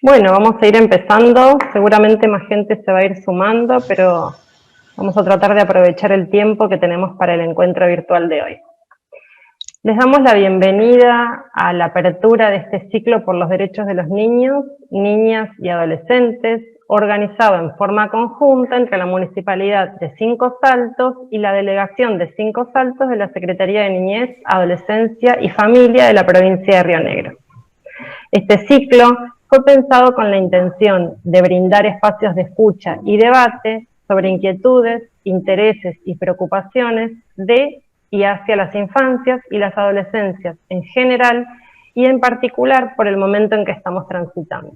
Bueno, vamos a ir empezando, seguramente más gente se va a ir sumando, pero vamos a tratar de aprovechar el tiempo que tenemos para el encuentro virtual de hoy. Les damos la bienvenida a la apertura de este ciclo por los derechos de los niños, niñas y adolescentes, organizado en forma conjunta entre la Municipalidad de Cinco Saltos y la Delegación de Cinco Saltos de la Secretaría de Niñez, Adolescencia y Familia de la provincia de Río Negro. Este ciclo fue pensado con la intención de brindar espacios de escucha y debate sobre inquietudes, intereses y preocupaciones de y hacia las infancias y las adolescencias en general y en particular por el momento en que estamos transitando.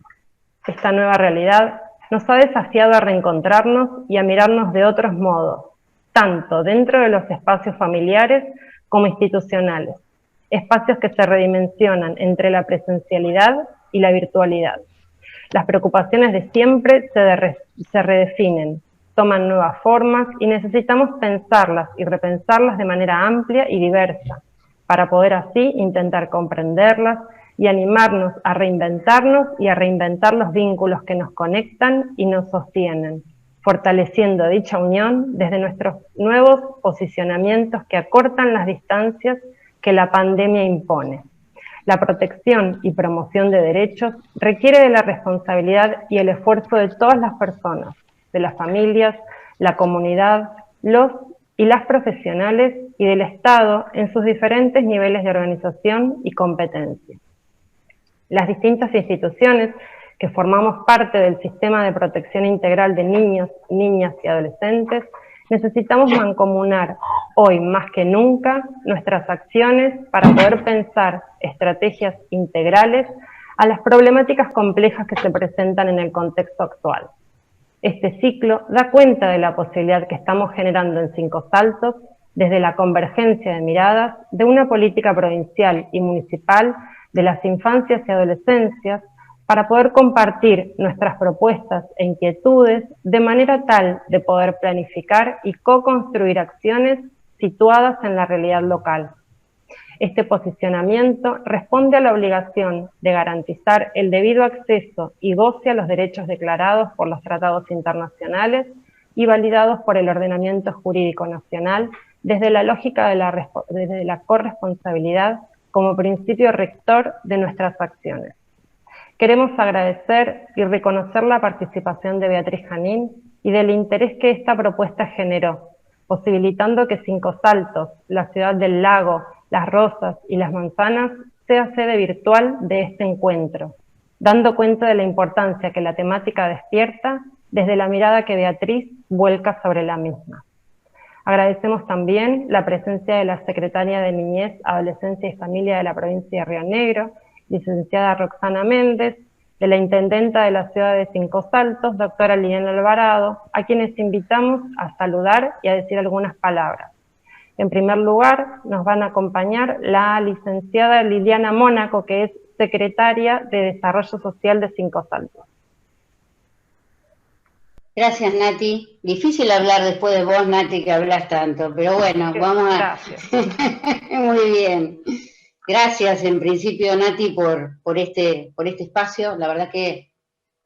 Esta nueva realidad nos ha desafiado a reencontrarnos y a mirarnos de otros modos, tanto dentro de los espacios familiares como institucionales, espacios que se redimensionan entre la presencialidad y la virtualidad. Las preocupaciones de siempre se redefinen, toman nuevas formas y necesitamos pensarlas y repensarlas de manera amplia y diversa, para poder así intentar comprenderlas y animarnos a reinventarnos y a reinventar los vínculos que nos conectan y nos sostienen, fortaleciendo dicha unión desde nuestros nuevos posicionamientos que acortan las distancias que la pandemia impone. La protección y promoción de derechos requiere de la responsabilidad y el esfuerzo de todas las personas, de las familias, la comunidad, los y las profesionales y del Estado en sus diferentes niveles de organización y competencia. Las distintas instituciones que formamos parte del sistema de protección integral de niños, niñas y adolescentes, necesitamos mancomunar hoy más que nunca nuestras acciones para poder pensar estrategias integrales a las problemáticas complejas que se presentan en el contexto actual. Este ciclo da cuenta de la posibilidad que estamos generando en Cinco Saltos desde la convergencia de miradas de una política provincial y municipal de las infancias y adolescencias para poder compartir nuestras propuestas e inquietudes de manera tal de poder planificar y co-construir acciones situadas en la realidad local. Este posicionamiento responde a la obligación de garantizar el debido acceso y goce a los derechos declarados por los tratados internacionales y validados por el ordenamiento jurídico nacional desde la lógica de la corresponsabilidad como principio rector de nuestras acciones. Queremos agradecer y reconocer la participación de Beatriz Janín y del interés que esta propuesta generó, posibilitando que Cinco Saltos, la ciudad del lago, Las Rosas y Las Manzanas, sea sede virtual de este encuentro, dando cuenta de la importancia que la temática despierta desde la mirada que Beatriz vuelca sobre la misma. Agradecemos también la presencia de la Secretaria de Niñez, Adolescencia y Familia de la provincia de Río Negro, licenciada Roxana Méndez, de la Intendenta de la ciudad de Cinco Saltos, doctora Liliana Alvarado, a quienes invitamos a saludar y a decir algunas palabras. En primer lugar, nos van a acompañar la licenciada Liliana Mónaco, que es secretaria de Desarrollo Social de Cinco Saltos. Gracias, Nati. Difícil hablar después de vos, Nati, que hablas tanto, pero bueno, vamos a... Gracias. Muy bien. Gracias, en principio, Nati, por este espacio. La verdad que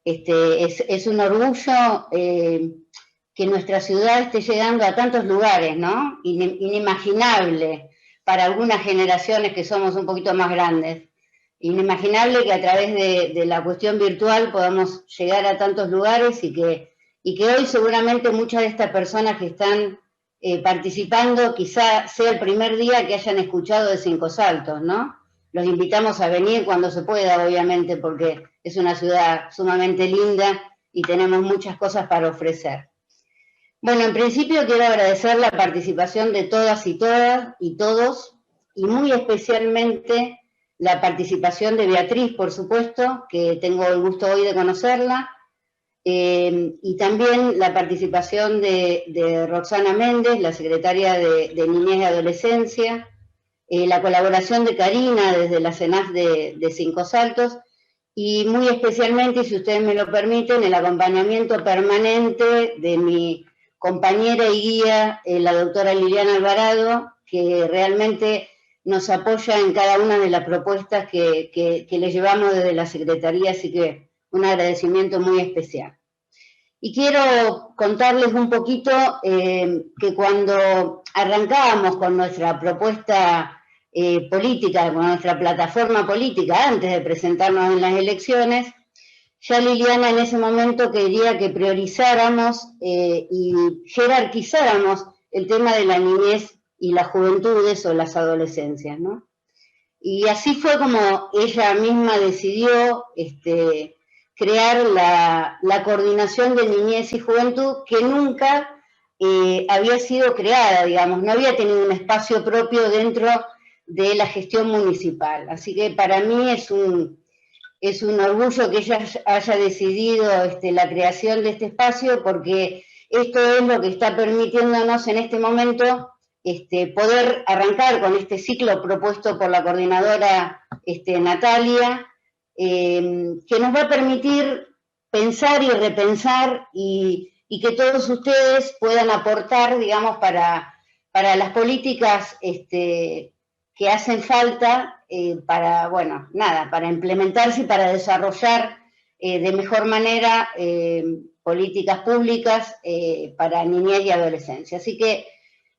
es un orgullo que nuestra ciudad esté llegando a tantos lugares, ¿no? Inimaginable para algunas generaciones que somos un poquito más grandes. Inimaginable que a través de la cuestión virtual podamos llegar a tantos lugares y que hoy seguramente muchas de estas personas que están participando quizá sea el primer día que hayan escuchado de Cinco Saltos, ¿no? Los invitamos a venir cuando se pueda, obviamente, porque es una ciudad sumamente linda y tenemos muchas cosas para ofrecer. Bueno, en principio quiero agradecer la participación de todas y todos, y muy especialmente la participación de Beatriz, por supuesto, que tengo el gusto hoy de conocerla, y también la participación de Roxana Méndez, la secretaria de Niñez y Adolescencia, la colaboración de Karina desde la CENAF de Cinco Saltos, y muy especialmente, si ustedes me lo permiten, el acompañamiento permanente de mi compañera y guía, la doctora Liliana Alvarado, que realmente nos apoya en cada una de las propuestas que le llevamos desde la Secretaría, así que un agradecimiento muy especial. Y quiero contarles un poquito que cuando arrancábamos con nuestra propuesta política, con nuestra plataforma política, antes de presentarnos en las elecciones, ya Liliana en ese momento quería que priorizáramos y jerarquizáramos el tema de la niñez y las juventudes o las adolescencias, ¿no? Y así fue como ella misma decidió crear la coordinación de niñez y juventud, que nunca había sido creada, digamos, no había tenido un espacio propio dentro de la gestión municipal. Así que para mí es un orgullo que ella haya decidido la creación de este espacio, porque esto es lo que está permitiéndonos en este momento poder arrancar con este ciclo propuesto por la coordinadora Natalia, que nos va a permitir pensar y repensar y que todos ustedes puedan aportar, digamos, para las políticas que hacen falta para, bueno, nada, para implementarse y para desarrollar de mejor manera políticas públicas para niñez y adolescencia. Así que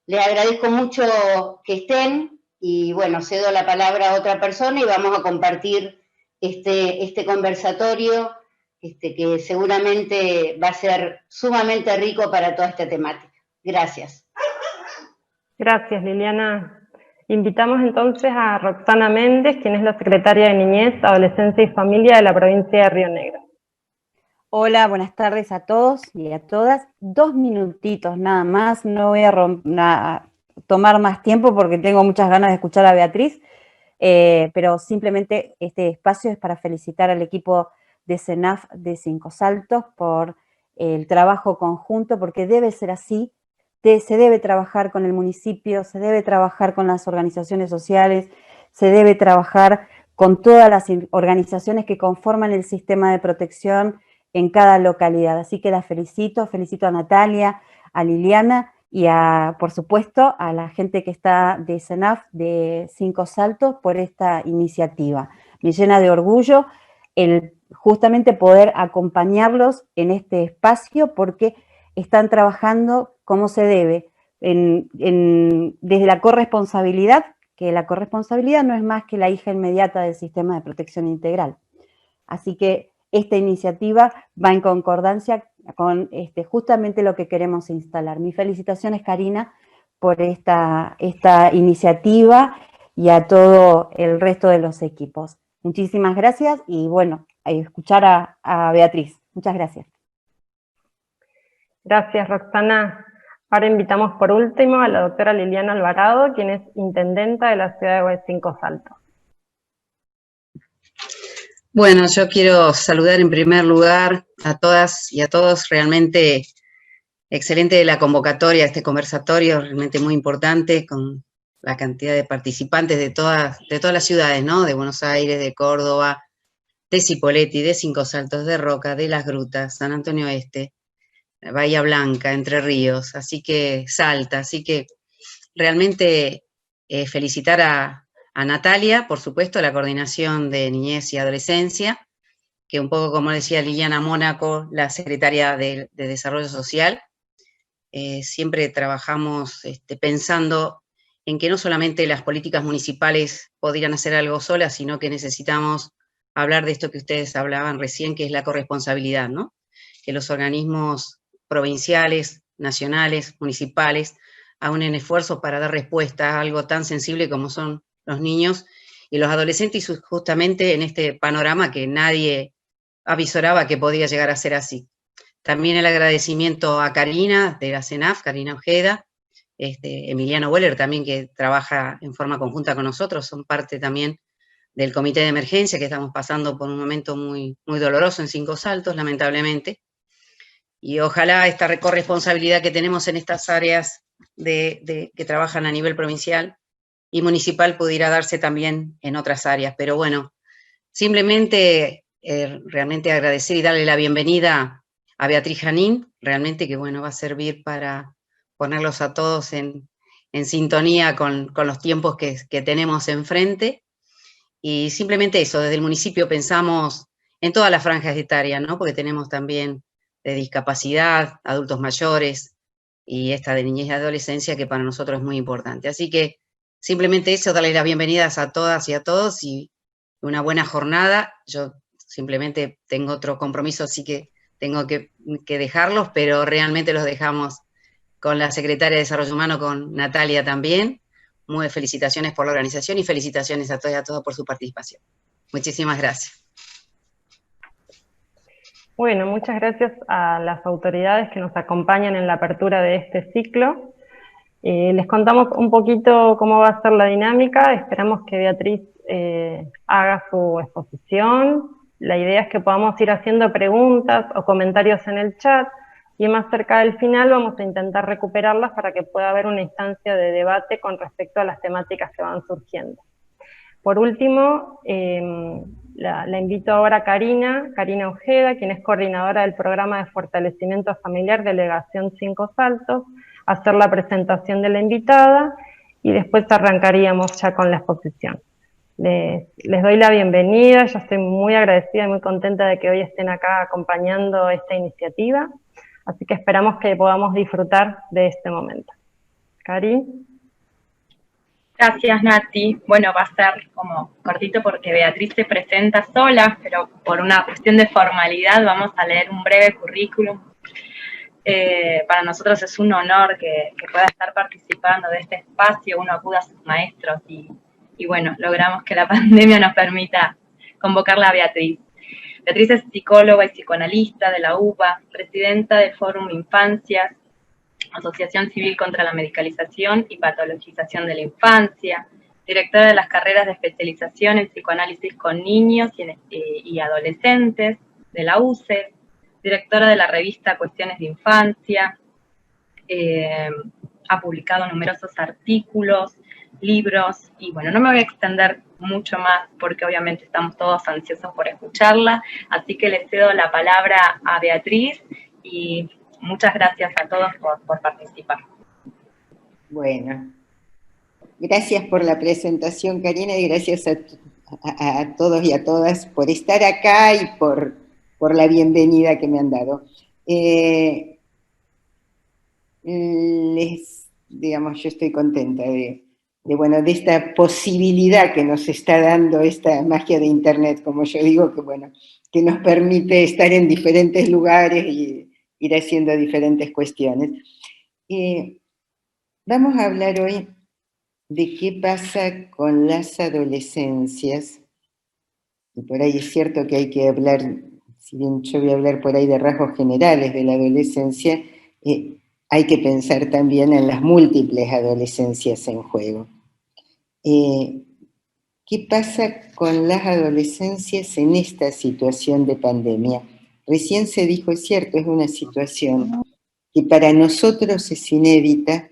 les agradezco mucho que estén y, bueno, cedo la palabra a otra persona y vamos a compartir este conversatorio que seguramente va a ser sumamente rico para toda esta temática. Gracias. Gracias, Liliana. Invitamos entonces a Roxana Méndez, quien es la secretaria de Niñez, Adolescencia y Familia de la provincia de Río Negro. Hola, buenas tardes a todos y a todas. 2 minutitos nada más, no voy a tomar más tiempo porque tengo muchas ganas de escuchar a Beatriz, pero simplemente este espacio es para felicitar al equipo de CENAF de Cinco Saltos por el trabajo conjunto, porque debe ser así. Se debe trabajar con el municipio, se debe trabajar con las organizaciones sociales, se debe trabajar con todas las organizaciones que conforman el sistema de protección en cada localidad. Así que las felicito a Natalia, a Liliana y por supuesto, a la gente que está de CENAF de Cinco Saltos por esta iniciativa. Me llena de orgullo el justamente poder acompañarlos en este espacio, porque están trabajando como se debe, desde la corresponsabilidad, que la corresponsabilidad no es más que la hija inmediata del sistema de protección integral. Así que esta iniciativa va en concordancia con justamente lo que queremos instalar. Mis felicitaciones, Karina, por esta iniciativa y a todo el resto de los equipos. Muchísimas gracias y bueno, a escuchar a Beatriz. Muchas gracias. Gracias, Roxana. Ahora invitamos por último a la doctora Liliana Alvarado, quien es intendenta de la ciudad de Cinco Saltos. Bueno, yo quiero saludar en primer lugar a todas y a todos. Realmente excelente la convocatoria, este conversatorio, realmente muy importante, con la cantidad de participantes de todas las ciudades, ¿no? De Buenos Aires, de Córdoba, de Cipolletti, de Cinco Saltos, de Roca, de Las Grutas, San Antonio Este, Bahía Blanca, Entre Ríos, así que Salta, así que realmente felicitar a Natalia, por supuesto, la coordinación de niñez y adolescencia, que un poco como decía Liliana Mónaco, la secretaria de Desarrollo Social, siempre trabajamos pensando en que no solamente las políticas municipales podrían hacer algo solas, sino que necesitamos hablar de esto que ustedes hablaban recién, que es la corresponsabilidad, ¿no? Que los organismos provinciales, nacionales, municipales, unen esfuerzos para dar respuesta a algo tan sensible como son los niños y los adolescentes, y justamente en este panorama que nadie avisoraba que podía llegar a ser así. También el agradecimiento a Karina de la CENAF, Karina Ojeda, Emiliano Weller también, que trabaja en forma conjunta con nosotros, son parte también del comité de emergencia, que estamos pasando por un momento muy, muy doloroso en Cinco Saltos, lamentablemente. Y ojalá esta corresponsabilidad que tenemos en estas áreas que trabajan a nivel provincial y municipal pudiera darse también en otras áreas. Pero bueno, simplemente realmente agradecer y darle la bienvenida a Beatriz Janín, realmente que bueno, va a servir para ponerlos a todos en sintonía con los tiempos que tenemos enfrente. Y simplemente eso, desde el municipio pensamos en todas las franjas etarias, ¿no? Porque tenemos también de discapacidad, adultos mayores, y esta de niñez y adolescencia que para nosotros es muy importante. Así que simplemente eso, darles las bienvenidas a todas y a todos y una buena jornada. Yo simplemente tengo otro compromiso, así que tengo que dejarlos, pero realmente los dejamos con la Secretaria de Desarrollo Humano, con Natalia también. Muy felicitaciones por la organización y felicitaciones a todos y a todas por su participación. Muchísimas gracias. Bueno, muchas gracias a las autoridades que nos acompañan en la apertura de este ciclo. Les contamos un poquito cómo va a ser la dinámica. Esperamos que Beatriz haga su exposición. La idea es que podamos ir haciendo preguntas o comentarios en el chat, y más cerca del final vamos a intentar recuperarlas para que pueda haber una instancia de debate con respecto a las temáticas que van surgiendo. Por último, la invito ahora a Karina Ojeda, quien es coordinadora del programa de fortalecimiento familiar Delegación 5 Saltos, a hacer la presentación de la invitada, y después arrancaríamos ya con la exposición. Les doy la bienvenida, yo estoy muy agradecida y muy contenta de que hoy estén acá acompañando esta iniciativa, así que esperamos que podamos disfrutar de este momento. Cari. Gracias, Nati. Bueno, va a ser como cortito porque Beatriz se presenta sola, pero por una cuestión de formalidad vamos a leer un breve currículum. Para nosotros es un honor que pueda estar participando de este espacio, uno acuda a sus maestros y bueno, logramos que la pandemia nos permita convocarla a Beatriz. Beatriz es psicóloga y psicoanalista de la UBA, presidenta del Fórum Infancias, Asociación Civil contra la Medicalización y Patologización de la Infancia, directora de las carreras de especialización en psicoanálisis con niños y adolescentes de la UCE, directora de la revista Cuestiones de Infancia, ha publicado numerosos artículos, libros, y bueno, no me voy a extender mucho más porque obviamente estamos todos ansiosos por escucharla, así que le cedo la palabra a Beatriz y muchas gracias a todos por participar. Bueno, gracias por la presentación, Karina, y gracias a todos y a todas por estar acá y por la bienvenida que me han dado. Digamos, yo estoy contenta de esta posibilidad que nos está dando esta magia de Internet, como yo digo, que nos permite estar en diferentes lugares y ir haciendo diferentes cuestiones. Vamos a hablar hoy de qué pasa con las adolescencias, y por ahí es cierto que hay que hablar, si bien yo voy a hablar por ahí de rasgos generales de la adolescencia, hay que pensar también en las múltiples adolescencias en juego. ¿Qué pasa con las adolescencias en esta situación de pandemia? Recién se dijo, es cierto, es una situación que para nosotros es inédita,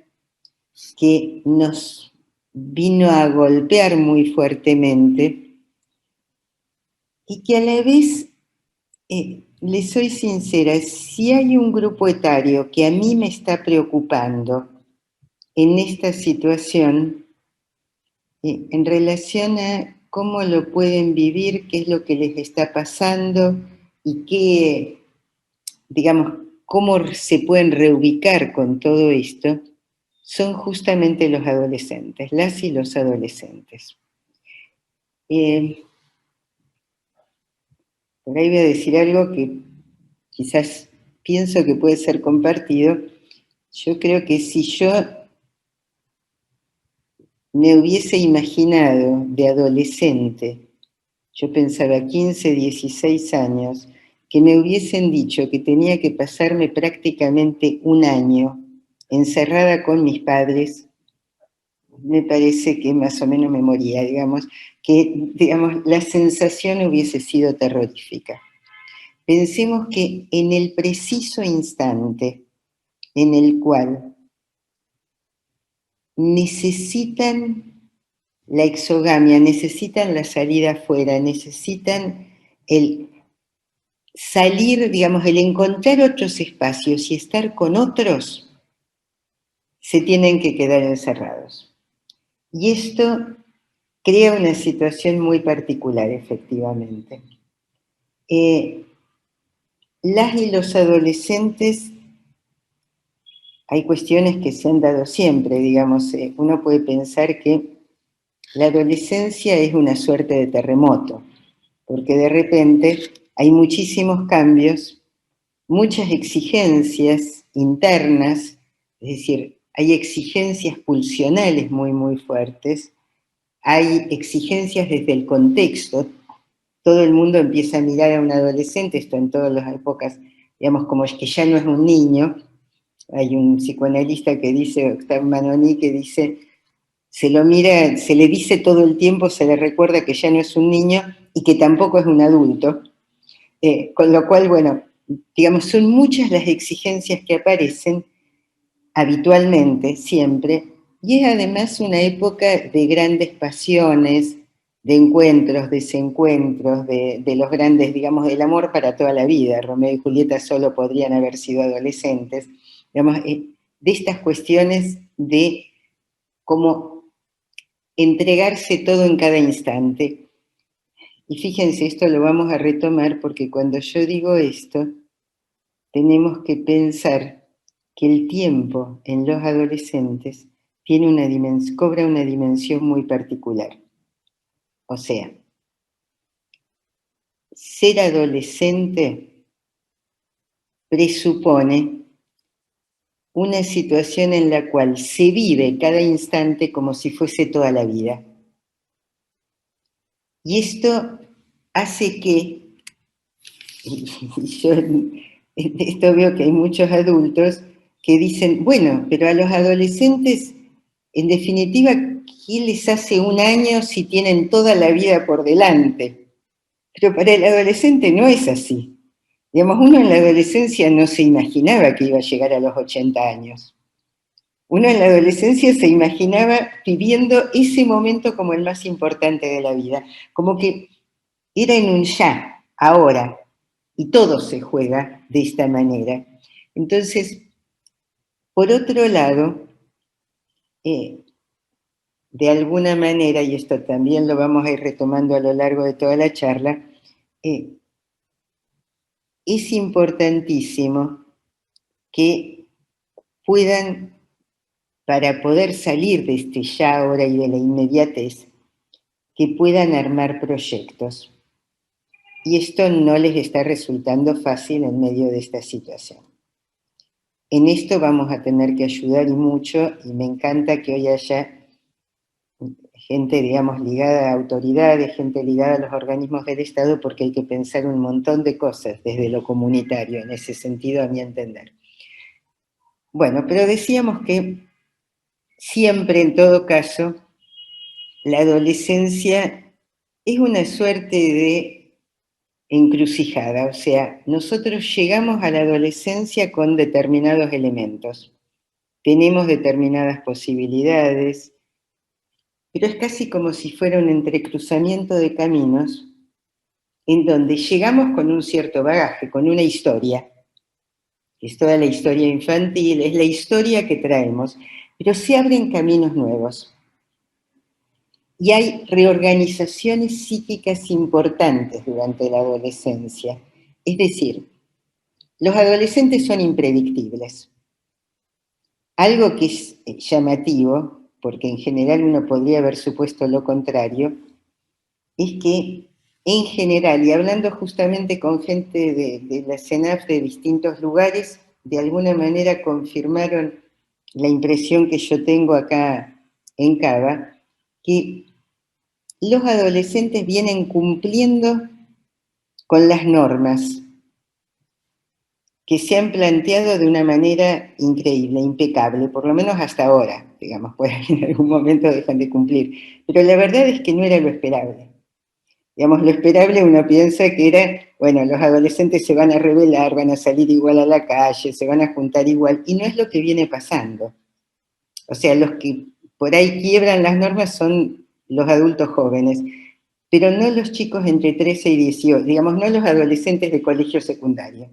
que nos vino a golpear muy fuertemente y que a la vez, les soy sincera, si hay un grupo etario que a mí me está preocupando en esta situación, en relación a cómo lo pueden vivir, qué es lo que les está pasando y qué, digamos, cómo se pueden reubicar con todo esto, son justamente los adolescentes, las y los adolescentes. Por ahí voy a decir algo que quizás pienso que puede ser compartido. Yo creo que si yo me hubiese imaginado de adolescente, yo pensaba 15, 16 años, que me hubiesen dicho que tenía que pasarme prácticamente un año encerrada con mis padres, me parece que más o menos me moría, digamos, la sensación hubiese sido terrorífica. Pensemos que en el preciso instante en el cual necesitan la exogamia, necesitan la salida afuera, necesitan el salir, digamos, el encontrar otros espacios y estar con otros, se tienen que quedar encerrados. Y esto crea una situación muy particular, efectivamente. Las y los adolescentes, hay cuestiones que se han dado siempre, digamos, uno puede pensar que la adolescencia es una suerte de terremoto, porque de repente hay muchísimos cambios, muchas exigencias internas, es decir, hay exigencias pulsionales muy, muy fuertes, hay exigencias desde el contexto. Todo el mundo empieza a mirar a un adolescente, esto en todas las épocas, digamos, como es que ya no es un niño. Hay un psicoanalista que dice, Octave Manoni, que dice, se lo mira, se le dice todo el tiempo, se le recuerda que ya no es un niño y que tampoco es un adulto. Con lo cual, bueno, digamos, son muchas las exigencias que aparecen habitualmente, siempre, y es además una época de grandes pasiones, de encuentros, desencuentros, de los grandes, digamos, del amor para toda la vida. Romeo y Julieta solo podrían haber sido adolescentes, digamos, de estas cuestiones de cómo entregarse todo en cada instante. Y fíjense, esto lo vamos a retomar porque cuando yo digo esto, tenemos que pensar que el tiempo en los adolescentes tiene cobra una dimensión muy particular. O sea, ser adolescente presupone una situación en la cual se vive cada instante como si fuese toda la vida. Y esto hace que, yo esto veo que hay muchos adultos que dicen, bueno, pero a los adolescentes, en definitiva, ¿qué les hace un año si tienen toda la vida por delante? Pero para el adolescente no es así. Digamos, uno en la adolescencia no se imaginaba que iba a llegar a los 80 años. Uno en la adolescencia se imaginaba viviendo ese momento como el más importante de la vida, como que era en un ya, ahora, y todo se juega de esta manera. Entonces, por otro lado, de alguna manera, y esto también lo vamos a ir retomando a lo largo de toda la charla, es importantísimo que puedan, para poder salir de este ya, ahora y de la inmediatez, que puedan armar proyectos. Y esto no les está resultando fácil en medio de esta situación. En esto vamos a tener que ayudar y mucho, y me encanta que hoy haya gente, digamos, ligada a autoridades, gente ligada a los organismos del Estado, porque hay que pensar un montón de cosas desde lo comunitario, en ese sentido, a mi entender. Bueno, pero decíamos que siempre, en todo caso, la adolescencia es una suerte de encrucijada, o sea, nosotros llegamos a la adolescencia con determinados elementos, tenemos determinadas posibilidades, pero es casi como si fuera un entrecruzamiento de caminos en donde llegamos con un cierto bagaje, con una historia, que es toda la historia infantil, es la historia que traemos, pero se abren caminos nuevos. Y hay reorganizaciones psíquicas importantes durante la adolescencia. Es decir, los adolescentes son impredictibles. Algo que es llamativo, porque en general uno podría haber supuesto lo contrario, es que en general, y hablando justamente con gente de la CENAF de distintos lugares, de alguna manera confirmaron la impresión que yo tengo acá en Cava, que los adolescentes vienen cumpliendo con las normas que se han planteado de una manera increíble, impecable, por lo menos hasta ahora, digamos, pues en algún momento dejan de cumplir. Pero la verdad es que no era lo esperable. Digamos, lo esperable uno piensa que era, bueno, los adolescentes se van a rebelar, van a salir igual a la calle, se van a juntar igual, y no es lo que viene pasando. O sea, los que por ahí quiebran las normas son los adultos jóvenes, pero no los chicos entre 13 y 18, digamos, no los adolescentes de colegio secundario,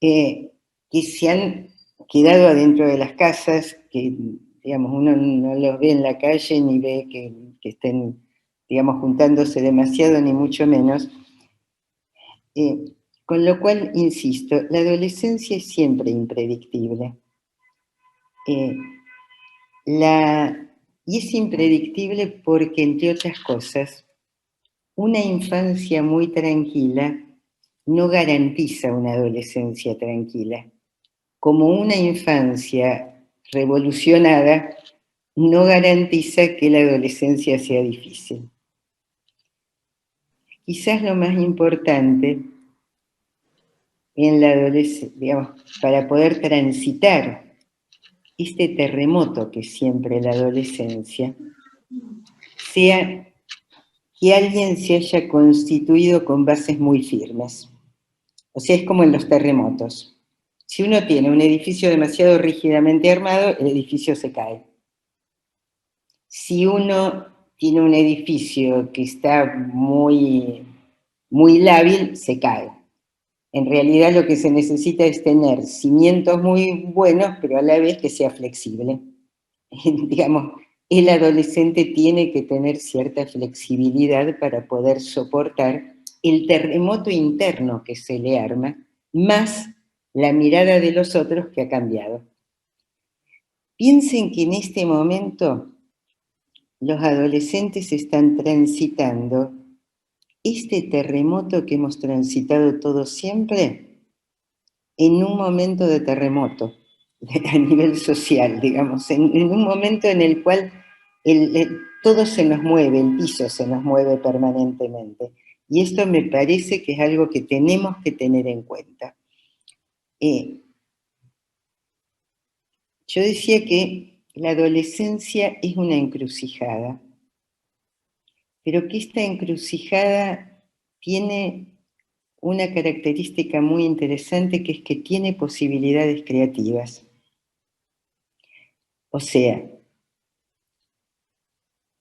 que se han quedado adentro de las casas, que, digamos, uno no los ve en la calle ni ve que estén, digamos, juntándose demasiado, ni mucho menos. Con lo cual, insisto, la adolescencia es siempre impredictible. Y es impredictible porque, entre otras cosas, una infancia muy tranquila no garantiza una adolescencia tranquila. Como una infancia revolucionada no garantiza que la adolescencia sea difícil. Quizás lo más importante en la adolescencia, digamos, para poder transitar este terremoto que es siempre la adolescencia, sea que alguien se haya constituido con bases muy firmes. O sea, es como en los terremotos. Si uno tiene un edificio demasiado rígidamente armado, el edificio se cae. Si uno tiene un edificio que está muy lábil, se cae. En realidad lo que se necesita es tener cimientos muy buenos, pero a la vez que sea flexible. Digamos, el adolescente tiene que tener cierta flexibilidad para poder soportar el terremoto interno que se le arma, más la mirada de los otros que ha cambiado. Piensen que en este momento los adolescentes están transitando este terremoto que hemos transitado todos siempre en un momento de terremoto a nivel social, digamos, en un momento en el cual todo se nos mueve, el piso se nos mueve permanentemente. Y esto me parece que es algo que tenemos que tener en cuenta. Yo decía que la adolescencia es una encrucijada, pero que esta encrucijada tiene una característica muy interesante, que es que tiene posibilidades creativas. O sea,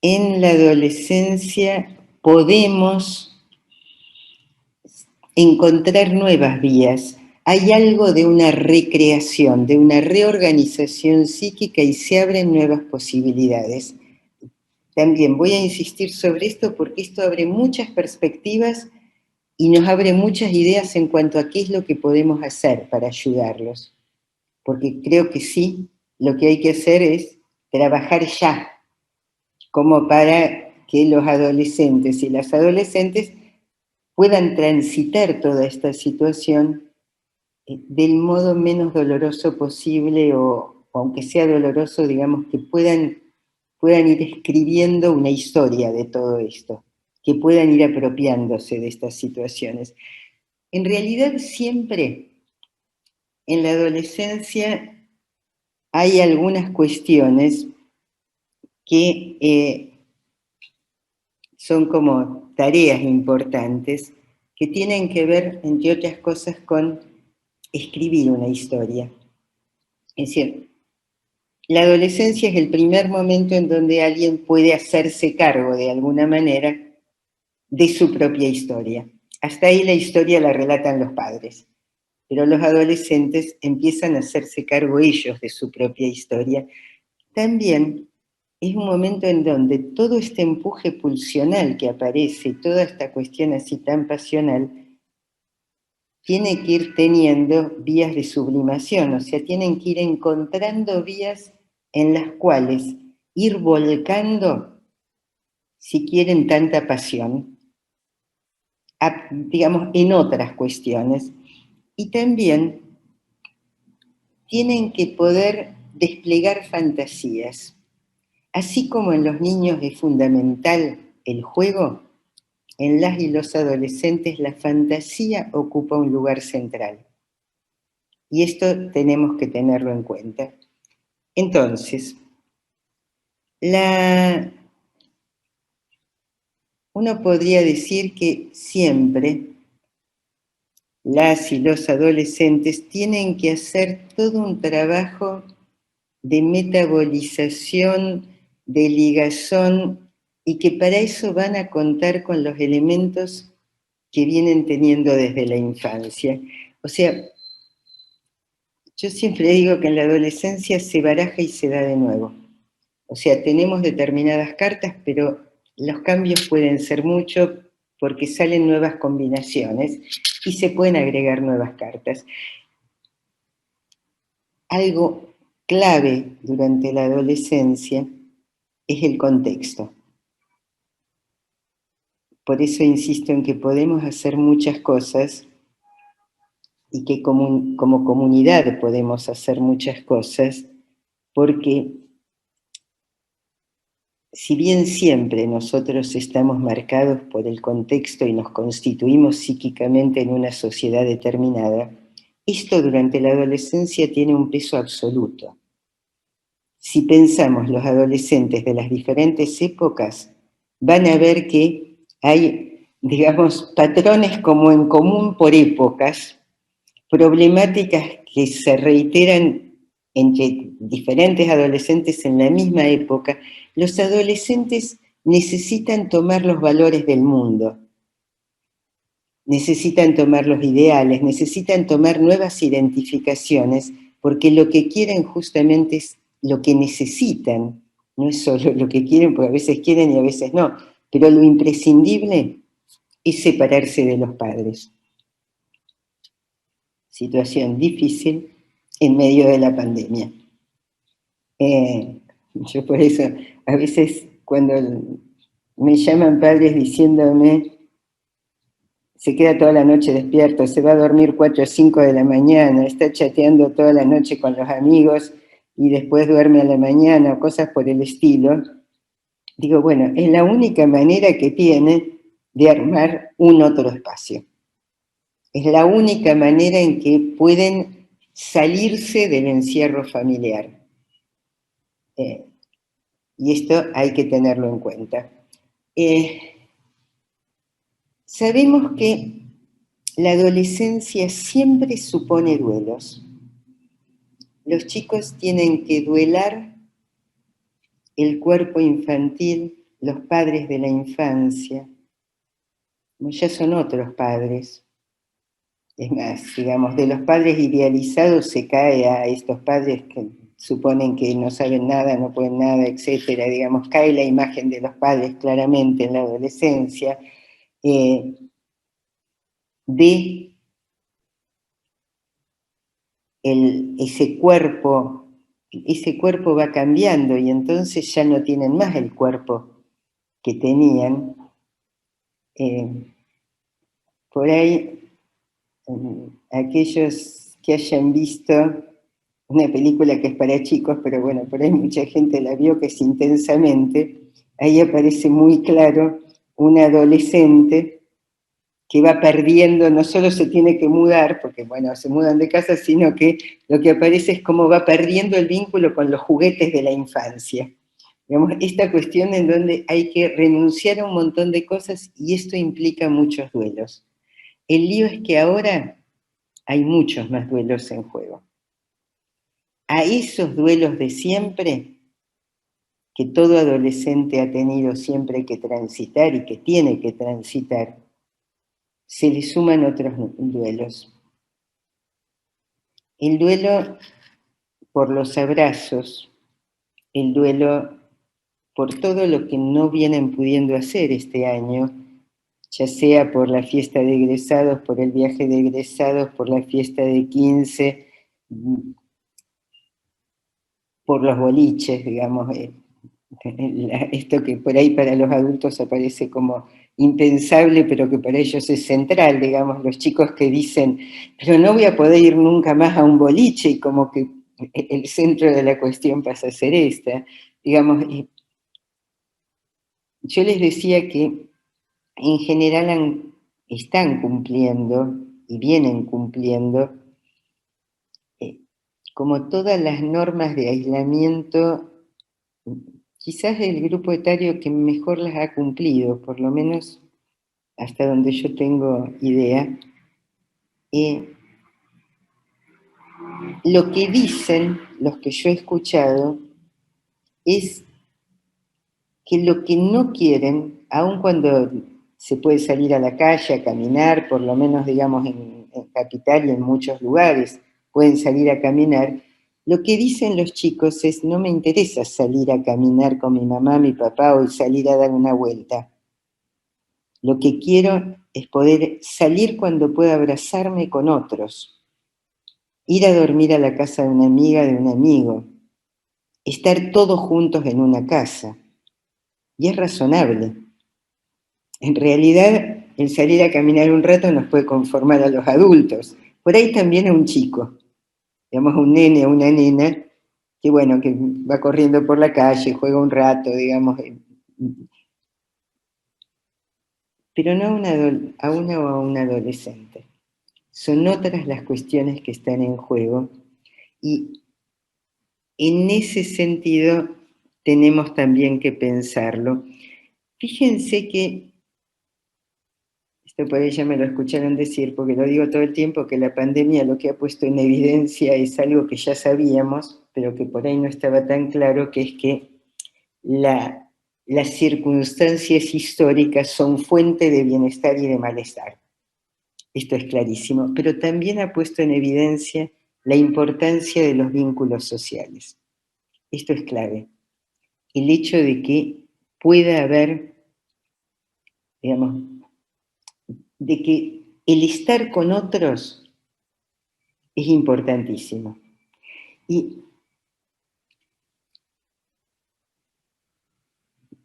en la adolescencia podemos encontrar nuevas vías. Hay algo de una recreación, de una reorganización psíquica y se abren nuevas posibilidades. También voy a insistir sobre esto porque esto abre muchas perspectivas y nos abre muchas ideas en cuanto a qué es lo que podemos hacer para ayudarlos. Porque creo que sí, lo que hay que hacer es trabajar ya, como para que los adolescentes y las adolescentes puedan transitar toda esta situación del modo menos doloroso posible, o aunque sea doloroso, digamos, que puedan ir escribiendo una historia de todo esto, que puedan ir apropiándose de estas situaciones. En realidad siempre en la adolescencia hay algunas cuestiones que son como tareas importantes que tienen que ver, entre otras cosas, con escribir una historia. Es decir, la adolescencia es el primer momento en donde alguien puede hacerse cargo de alguna manera de su propia historia. Hasta ahí la historia la relatan los padres, pero los adolescentes empiezan a hacerse cargo ellos de su propia historia. También es un momento en donde todo este empuje pulsional que aparece, toda esta cuestión así tan pasional, tiene que ir teniendo vías de sublimación, o sea, tienen que ir encontrando vías en las cuales ir volcando, si quieren, tanta pasión, digamos, en otras cuestiones. Y también tienen que poder desplegar fantasías. Así como en los niños es fundamental el juego, en las y los adolescentes la fantasía ocupa un lugar central. Y esto tenemos que tenerlo en cuenta. Entonces, uno podría decir que siempre las y los adolescentes tienen que hacer todo un trabajo de metabolización, de ligazón, y que para eso van a contar con los elementos que vienen teniendo desde la infancia. O sea, yo siempre digo que en la adolescencia se baraja y se da de nuevo. O sea, tenemos determinadas cartas, pero los cambios pueden ser muchos, porque salen nuevas combinaciones y se pueden agregar nuevas cartas. Algo clave durante la adolescencia es el contexto. Por eso insisto en que podemos hacer muchas cosas y que como comunidad podemos hacer muchas cosas, porque si bien siempre nosotros estamos marcados por el contexto y nos constituimos psíquicamente en una sociedad determinada, esto durante la adolescencia tiene un peso absoluto. Si pensamos los adolescentes de las diferentes épocas, van a ver que hay, digamos, patrones como en común por épocas, problemáticas que se reiteran entre diferentes adolescentes en la misma época. Los adolescentes necesitan tomar los valores del mundo, necesitan tomar los ideales, necesitan tomar nuevas identificaciones, porque lo que quieren justamente es lo que necesitan, no es solo lo que quieren, porque a veces quieren y a veces no, pero lo imprescindible es separarse de los padres. Situación difícil en medio de la pandemia. Yo por eso, a veces cuando me llaman padres diciéndome, se queda toda la noche despierto, se va a dormir 4 o 5 de la mañana, está chateando toda la noche con los amigos y después duerme a la mañana, o cosas por el estilo, digo, bueno, es la única manera que tiene de armar un otro espacio. Es la única manera en que pueden salirse del encierro familiar. Y esto hay que tenerlo en cuenta. Sabemos que la adolescencia siempre supone duelos. Los chicos tienen que duelar el cuerpo infantil, los padres de la infancia, ya son otros padres. Es más, digamos, de los padres idealizados se cae a estos padres que suponen que no saben nada, no pueden nada, etcétera. Digamos, cae la imagen de los padres claramente en la adolescencia, ese cuerpo va cambiando y entonces ya no tienen más el cuerpo que tenían. Por ahí, aquellos que hayan visto una película que es para chicos, pero bueno, por ahí mucha gente la vio, que es Intensamente, ahí aparece muy claro un adolescente que va perdiendo, no solo se tiene que mudar, porque bueno, se mudan de casa, sino que lo que aparece es cómo va perdiendo el vínculo con los juguetes de la infancia. Digamos, esta cuestión en donde hay que renunciar a un montón de cosas y esto implica muchos duelos. El lío es que ahora hay muchos más duelos en juego. A esos duelos de siempre, que todo adolescente ha tenido siempre que transitar y que tiene que transitar, se le suman otros duelos. El duelo por los abrazos, el duelo por todo lo que no vienen pudiendo hacer este año, ya sea por la fiesta de egresados, por el viaje de egresados, por la fiesta de 15, por los boliches, digamos, esto que por ahí para los adultos aparece como impensable, pero que para ellos es central, digamos, los chicos que dicen, pero no voy a poder ir nunca más a un boliche, y como que el centro de la cuestión pasa a ser esta, digamos. Yo les decía que en general están cumpliendo y vienen cumpliendo como todas las normas de aislamiento, quizás el grupo etario que mejor las ha cumplido, por lo menos hasta donde yo tengo idea. Lo que dicen los que yo he escuchado es que lo que no quieren, aun cuando se puede salir a la calle a caminar, por lo menos digamos en Capital y en muchos lugares pueden salir a caminar, lo que dicen los chicos es, no me interesa salir a caminar con mi mamá, mi papá, o salir a dar una vuelta. Lo que quiero es poder salir cuando pueda abrazarme con otros, ir a dormir a la casa de una amiga, de un amigo, estar todos juntos en una casa. Y es razonable. En realidad, el salir a caminar un rato nos puede conformar a los adultos. Por ahí también a un chico, digamos, un nene o una nena, que bueno, que va corriendo por la calle, juega un rato, digamos, pero no a una o a un adolescente. Son otras las cuestiones que están en juego y en ese sentido tenemos también que pensarlo. Fíjense que, esto por ahí ya me lo escucharon decir, porque lo digo todo el tiempo, que la pandemia lo que ha puesto en evidencia es algo que ya sabíamos, pero que por ahí no estaba tan claro, que es que las circunstancias históricas son fuente de bienestar y de malestar. Esto es clarísimo, pero también ha puesto en evidencia la importancia de los vínculos sociales. Esto es clave. El hecho de que pueda haber, digamos, de que el estar con otros es importantísimo. Y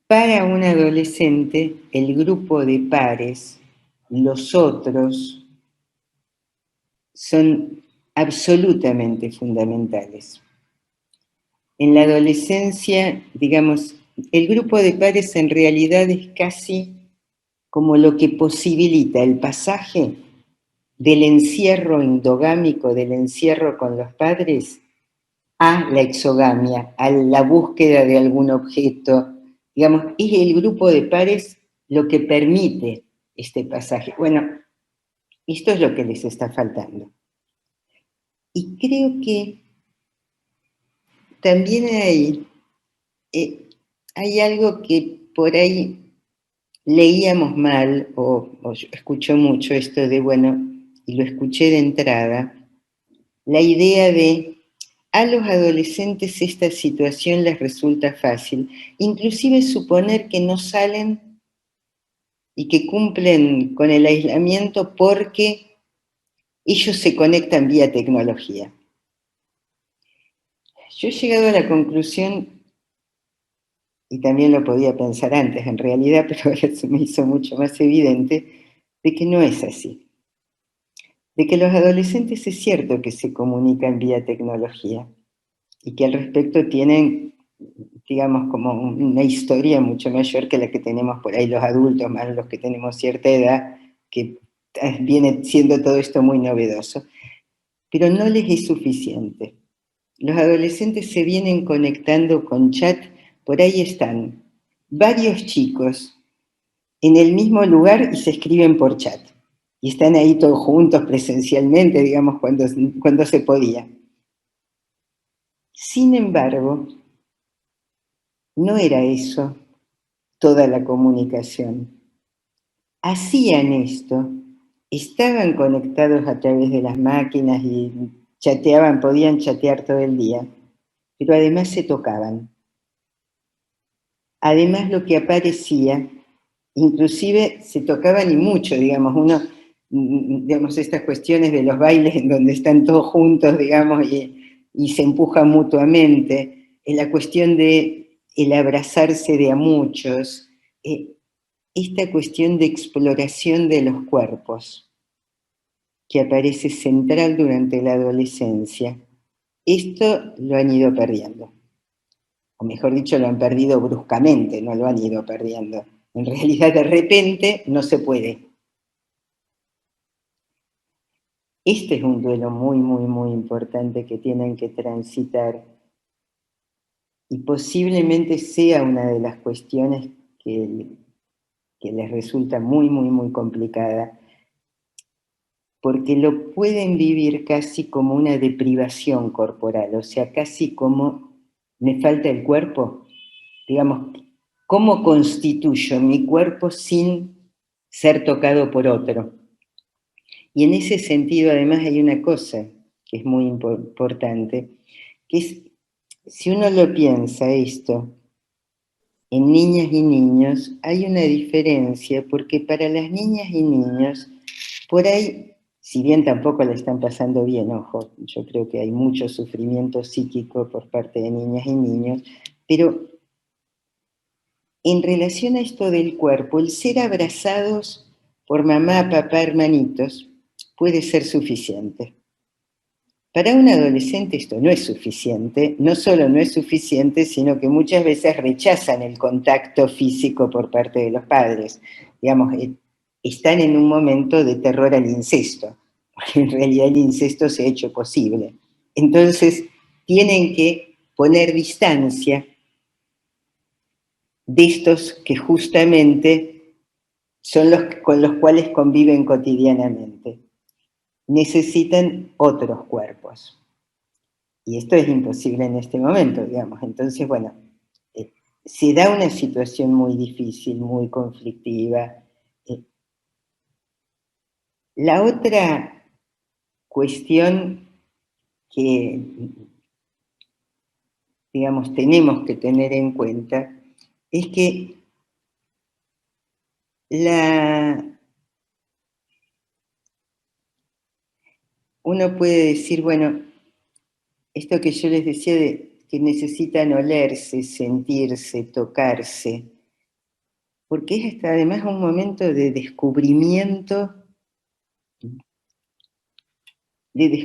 para un adolescente, el grupo de pares, los otros, son absolutamente fundamentales. En la adolescencia, digamos, el grupo de pares en realidad es casi como lo que posibilita el pasaje del encierro endogámico, del encierro con los padres, a la exogamia, a la búsqueda de algún objeto. Digamos, es el grupo de pares lo que permite este pasaje. Bueno, esto es lo que les está faltando. Y creo que también hay algo que por ahí leíamos mal, o yo escucho mucho esto de, bueno, y lo escuché de entrada, la idea de a los adolescentes esta situación les resulta fácil, inclusive suponer que no salen y que cumplen con el aislamiento porque ellos se conectan vía tecnología. Yo he llegado a la conclusión, y también lo podía pensar antes en realidad, pero ahora se me hizo mucho más evidente, de que no es así. De que los adolescentes es cierto que se comunican vía tecnología y que al respecto tienen, digamos, como una historia mucho mayor que la que tenemos por ahí los adultos, más los que tenemos cierta edad, que viene siendo todo esto muy novedoso. Pero no les es suficiente. Los adolescentes se vienen conectando con chat, por ahí están varios chicos en el mismo lugar y se escriben por chat. Y están ahí todos juntos presencialmente, digamos, cuando se podía. Sin embargo, no era eso toda la comunicación. Hacían esto, estaban conectados a través de las máquinas y chateaban, podían chatear todo el día, pero además se tocaban. Además lo que aparecía, inclusive se tocaban y mucho, digamos, digamos, estas cuestiones de los bailes en donde están todos juntos, digamos, y se empujan mutuamente, en la cuestión de el abrazarse de a muchos, esta cuestión de exploración de los cuerpos, que aparece central durante la adolescencia, esto lo han ido perdiendo. O mejor dicho, lo han perdido bruscamente, no lo han ido perdiendo. En realidad, de repente, no se puede. Este es un duelo muy, muy, muy importante que tienen que transitar y posiblemente sea una de las cuestiones que les resulta muy, muy, muy complicada, porque lo pueden vivir casi como una deprivación corporal, o sea, casi como me falta el cuerpo, digamos, ¿cómo constituyo mi cuerpo sin ser tocado por otro? Y en ese sentido, además, hay una cosa que es muy importante, que es, si uno lo piensa esto, en niñas y niños hay una diferencia, porque para las niñas y niños, por ahí, si bien tampoco la están pasando bien, ojo, yo creo que hay mucho sufrimiento psíquico por parte de niñas y niños, pero en relación a esto del cuerpo, el ser abrazados por mamá, papá, hermanitos, puede ser suficiente. Para un adolescente esto no es suficiente, no solo no es suficiente, sino que muchas veces rechazan el contacto físico por parte de los padres. Digamos, están en un momento de terror al incesto, porque en realidad el incesto se ha hecho posible. Entonces, tienen que poner distancia de estos que justamente son los con los cuales conviven cotidianamente. Necesitan otros cuerpos. Y esto es imposible en este momento, digamos. Entonces, bueno, se da una situación muy difícil, muy conflictiva. La otra cuestión que, digamos, tenemos que tener en cuenta es que uno puede decir, bueno, esto que yo les decía de que necesitan olerse, sentirse, tocarse, porque es hasta además un momento de descubrimiento de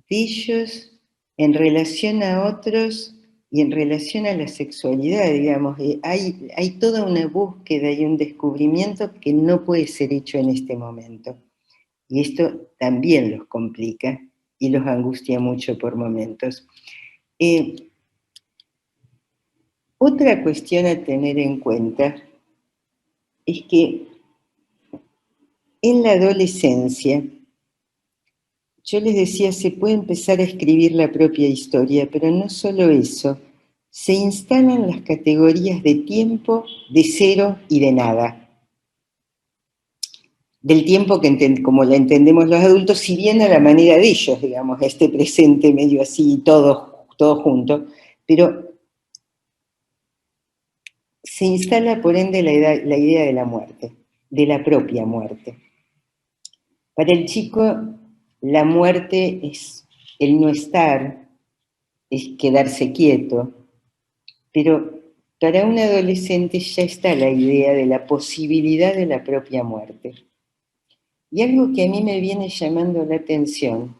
ellos en relación a otros y en relación a la sexualidad, digamos. Hay toda una búsqueda y un descubrimiento que no puede ser hecho en este momento. Y esto también los complica y los angustia mucho por momentos. Otra cuestión a tener en cuenta es que en la adolescencia, yo les decía, se puede empezar a escribir la propia historia, pero no solo eso, se instalan las categorías de tiempo, de cero y de nada. Del tiempo que como la entendemos los adultos, si bien a la manera de ellos, digamos, este presente medio así, todo junto, pero se instala por ende la idea de la muerte, de la propia muerte. Para el chico, la muerte es el no estar, es quedarse quieto, pero para un adolescente ya está la idea de la posibilidad de la propia muerte. Y algo que a mí me viene llamando la atención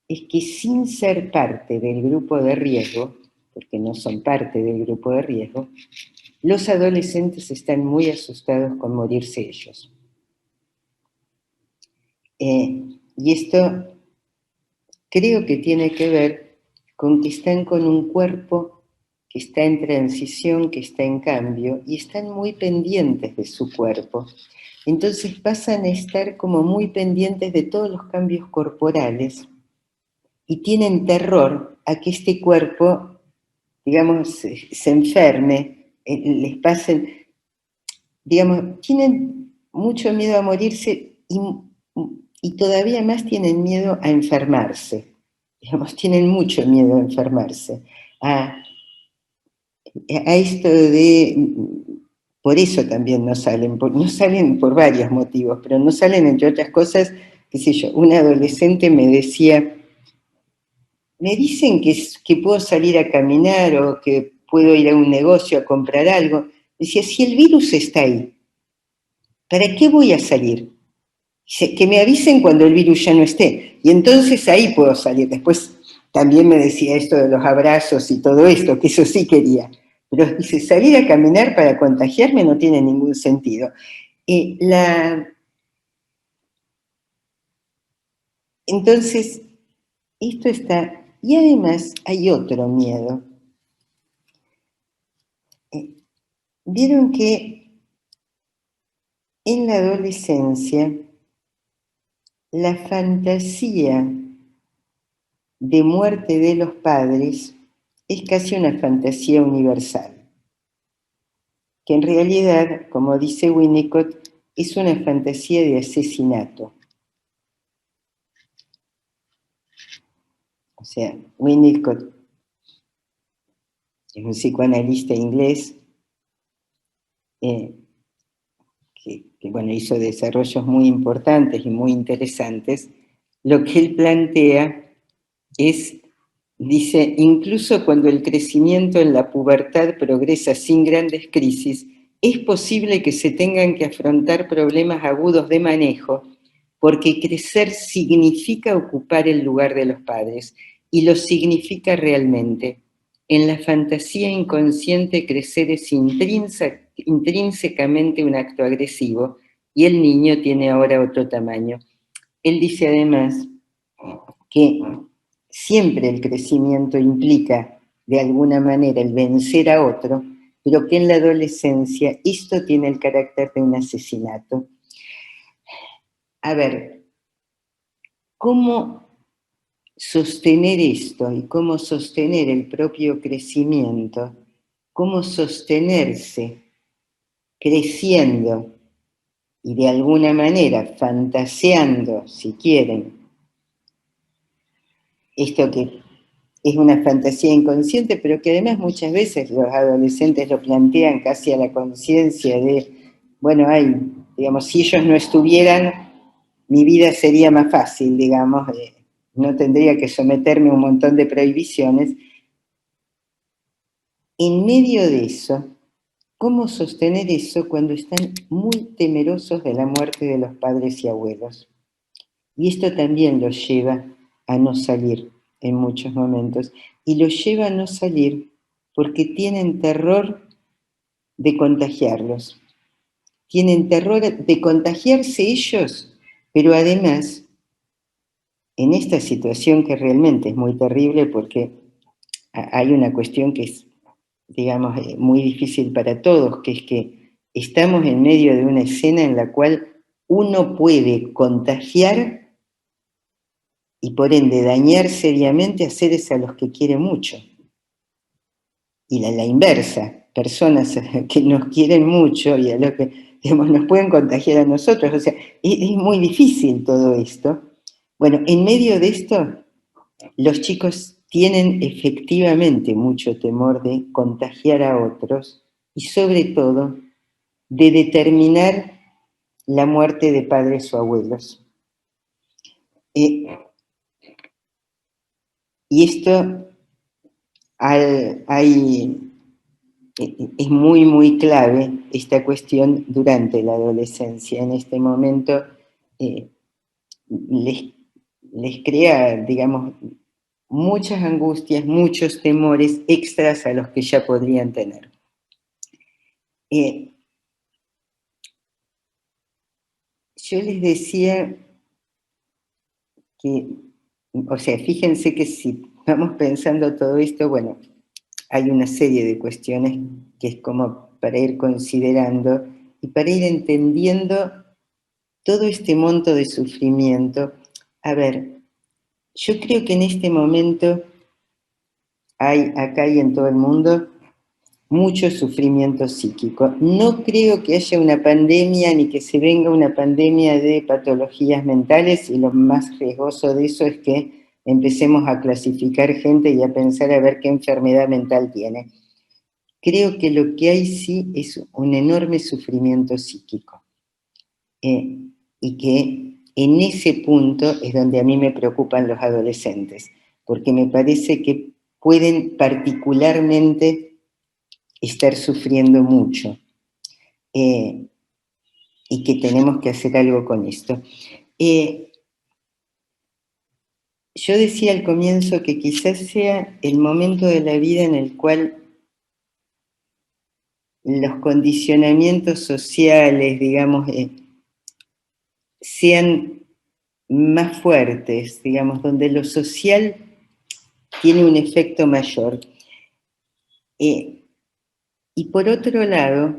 es que sin ser parte del grupo de riesgo, porque no son parte del grupo de riesgo, los adolescentes están muy asustados con morirse ellos. Y esto creo que tiene que ver con que están con un cuerpo que está en transición, que está en cambio, y están muy pendientes de su cuerpo. Entonces pasan a estar como muy pendientes de todos los cambios corporales y tienen terror a que este cuerpo, digamos, se enferme, les pasen, digamos, tienen mucho miedo a morirse y todavía más tienen miedo a enfermarse. Digamos, tienen mucho miedo a enfermarse. A esto de, por eso también no salen por varios motivos, pero no salen entre otras cosas, qué sé yo, un adolescente me decía, me dicen que puedo salir a caminar o que puedo ir a un negocio a comprar algo. Decía, si el virus está ahí, ¿para qué voy a salir? Dice, que me avisen cuando el virus ya no esté. Y entonces ahí puedo salir. Después también me decía esto de los abrazos y todo esto, que eso sí quería. Pero dice, salir a caminar para contagiarme no tiene ningún sentido. Entonces, esto está... Y además hay otro miedo. Vieron que en la adolescencia la fantasía de muerte de los padres es casi una fantasía universal, que en realidad, como dice Winnicott, es una fantasía de asesinato. O sea, Winnicott es un psicoanalista inglés, que bueno, hizo desarrollos muy importantes y muy interesantes. Lo que él plantea es, dice, incluso cuando el crecimiento en la pubertad progresa sin grandes crisis, es posible que se tengan que afrontar problemas agudos de manejo, porque crecer significa ocupar el lugar de los padres, y lo significa realmente. En la fantasía inconsciente, crecer es intrínsecamente un acto agresivo, y el niño tiene ahora otro tamaño. Él dice además que siempre el crecimiento implica, de alguna manera, el vencer a otro, pero que en la adolescencia esto tiene el carácter de un asesinato. A ver, ¿cómo sostener esto y cómo sostener el propio crecimiento? ¿Cómo sostenerse creciendo y de alguna manera fantaseando, si quieren, esto que es una fantasía inconsciente, pero que además muchas veces los adolescentes lo plantean casi a la conciencia de, bueno, digamos, si ellos no estuvieran, mi vida sería más fácil, digamos, no tendría que someterme a un montón de prohibiciones. En medio de eso, ¿cómo sostener eso cuando están muy temerosos de la muerte de los padres y abuelos? Y esto también los lleva a no salir en muchos momentos. Y los lleva a no salir porque tienen terror de contagiarlos. Tienen terror de contagiarse ellos, pero además, en esta situación que realmente es muy terrible porque hay una cuestión que es, digamos, muy difícil para todos, que es que estamos en medio de una escena en la cual uno puede contagiar y por ende dañar seriamente a seres a los que quiere mucho. Y la inversa, personas que nos quieren mucho y a los que, digamos, nos pueden contagiar a nosotros. O sea, es muy difícil todo esto. Bueno, en medio de esto, los chicos tienen efectivamente mucho temor de contagiar a otros y sobre todo de determinar la muerte de padres o abuelos. Y esto es muy, muy clave esta cuestión durante la adolescencia. En este momento les crea, digamos, muchas angustias, muchos temores extras a los que ya podrían tener. Yo les decía que, o sea, fíjense que si vamos pensando todo esto, bueno, hay una serie de cuestiones que es como para ir considerando y para ir entendiendo todo este monto de sufrimiento. A ver, yo creo que en este momento hay acá y en todo el mundo mucho sufrimiento psíquico. No creo que haya una pandemia ni que se venga una pandemia de patologías mentales, y lo más riesgoso de eso es que empecemos a clasificar gente y a pensar a ver qué enfermedad mental tiene. Creo que lo que hay sí es un enorme sufrimiento psíquico. Y que en ese punto es donde a mí me preocupan los adolescentes, porque me parece que pueden particularmente estar sufriendo mucho, y que tenemos que hacer algo con esto. Yo decía al comienzo que quizás sea el momento de la vida en el cual los condicionamientos sociales, digamos, sean más fuertes, digamos, donde lo social tiene un efecto mayor. Y por otro lado,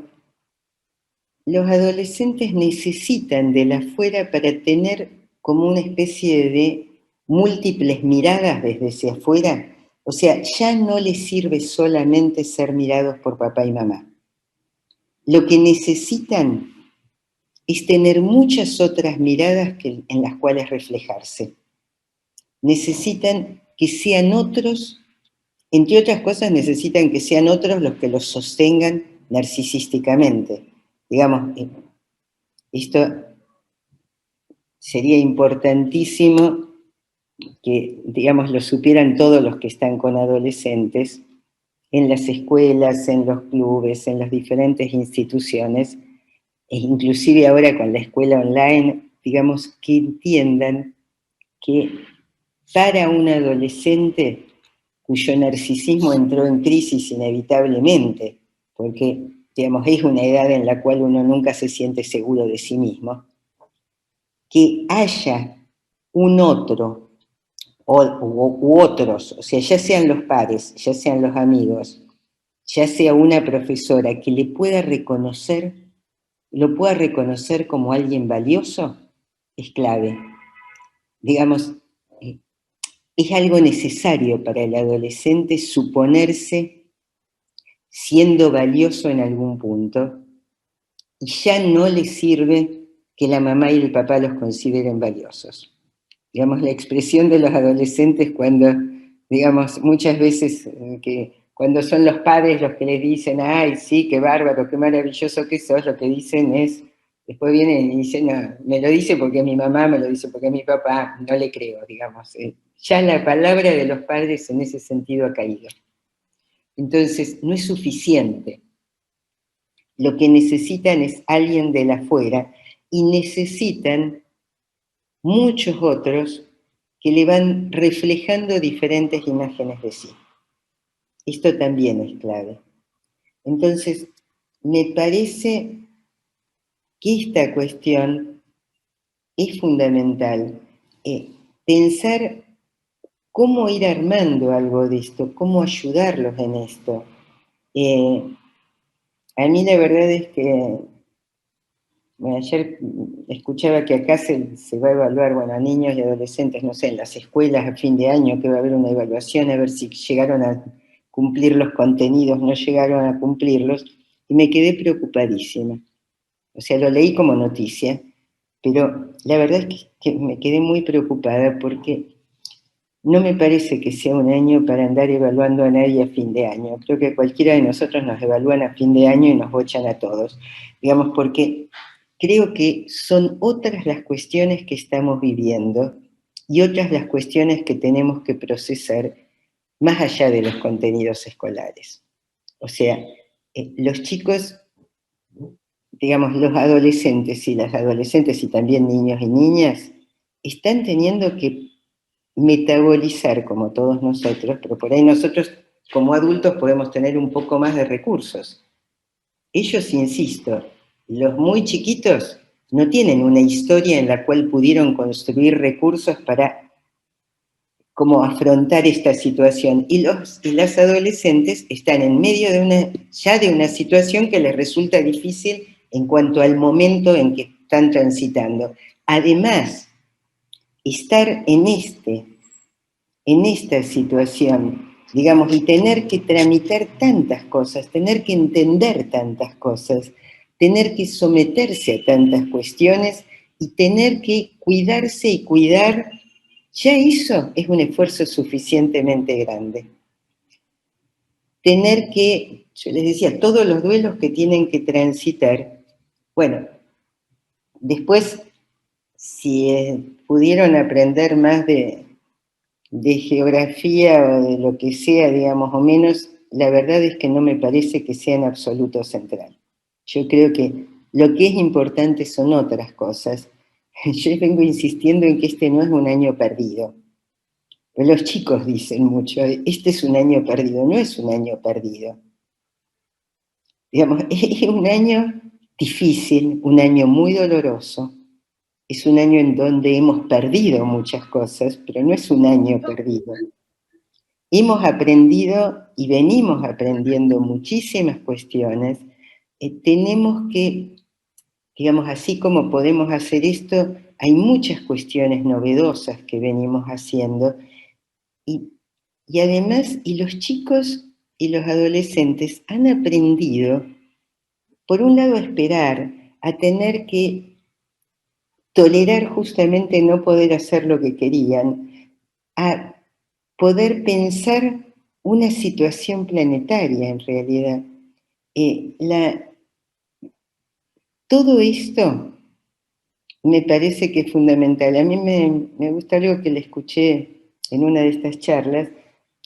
los adolescentes necesitan del afuera para tener como una especie de múltiples miradas desde hacia afuera. O sea, ya no les sirve solamente ser mirados por papá y mamá. Lo que necesitan es tener muchas otras miradas en las cuales reflejarse. Necesitan que sean otros entre otras cosas, necesitan que sean otros los que los sostengan narcisísticamente. Digamos, esto sería importantísimo que, digamos, lo supieran todos los que están con adolescentes, en las escuelas, en los clubes, en las diferentes instituciones, e inclusive ahora con la escuela online, digamos, que entiendan que para un adolescente cuyo narcisismo entró en crisis inevitablemente, porque, digamos, es una edad en la cual uno nunca se siente seguro de sí mismo, que haya un otro u otros, o sea, ya sean los pares, ya sean los amigos, ya sea una profesora que le pueda reconocer, lo pueda reconocer como alguien valioso, es clave. Digamos, es algo necesario para el adolescente suponerse siendo valioso en algún punto, y ya no le sirve que la mamá y el papá los consideren valiosos. Digamos, la expresión de los adolescentes cuando, digamos, muchas veces que cuando son los padres los que les dicen, ay, sí, qué bárbaro, qué maravilloso que sos, lo que dicen es, después vienen y dicen, no, me lo dice porque mi mamá, me lo dice porque mi papá, no le creo, digamos. Ya la palabra de los padres en ese sentido ha caído. Entonces, no es suficiente. Lo que necesitan es alguien de la afuera y necesitan muchos otros que le van reflejando diferentes imágenes de sí. Esto también es clave. Entonces, me parece que esta cuestión es fundamental. Pensar cómo ir armando algo de esto, cómo ayudarlos en esto. A mí la verdad es que ayer escuchaba que acá se va a evaluar, bueno, a niños y adolescentes, no sé, en las escuelas a fin de año, que va a haber una evaluación, a ver si llegaron a cumplir los contenidos, no llegaron a cumplirlos, y me quedé preocupadísima. O sea, lo leí como noticia, pero la verdad es que me quedé muy preocupada porque no me parece que sea un año para andar evaluando a nadie a fin de año. Creo que cualquiera de nosotros nos evalúan a fin de año y nos bochan a todos. Digamos, porque creo que son otras las cuestiones que estamos viviendo y otras las cuestiones que tenemos que procesar más allá de los contenidos escolares. O sea, los chicos, digamos, los adolescentes y las adolescentes y también niños y niñas, están teniendo que metabolizar como todos nosotros, pero por ahí nosotros como adultos podemos tener un poco más de recursos. Ellos, insisto, los muy chiquitos no tienen una historia en la cual pudieron construir recursos para cómo afrontar esta situación. Y las adolescentes están en medio de una situación que les resulta difícil en cuanto al momento en que están transitando. Además, estar en esta situación, digamos, y tener que tramitar tantas cosas, tener que entender tantas cosas, tener que someterse a tantas cuestiones y tener que cuidarse y cuidar, ya eso es un esfuerzo suficientemente grande. Tener que, yo les decía, todos los duelos que tienen que transitar, bueno, después, si pudieron aprender más de geografía o de lo que sea, digamos, o menos, la verdad es que no me parece que sea en absoluto central. Yo creo que lo que es importante son otras cosas. Yo vengo insistiendo en que este no es un año perdido. Los chicos dicen mucho, este es un año perdido, no es un año perdido. Digamos, es un año difícil, un año muy doloroso, es un año en donde hemos perdido muchas cosas, pero no es un año perdido. Hemos aprendido y venimos aprendiendo muchísimas cuestiones. Tenemos que, digamos, así como podemos hacer esto, hay muchas cuestiones novedosas que venimos haciendo. Y además, y los chicos y los adolescentes han aprendido, por un lado, a esperar, a tener que tolerar justamente no poder hacer lo que querían, a poder pensar una situación planetaria en realidad. Todo esto me parece que es fundamental. A mí me gusta algo que le escuché en una de estas charlas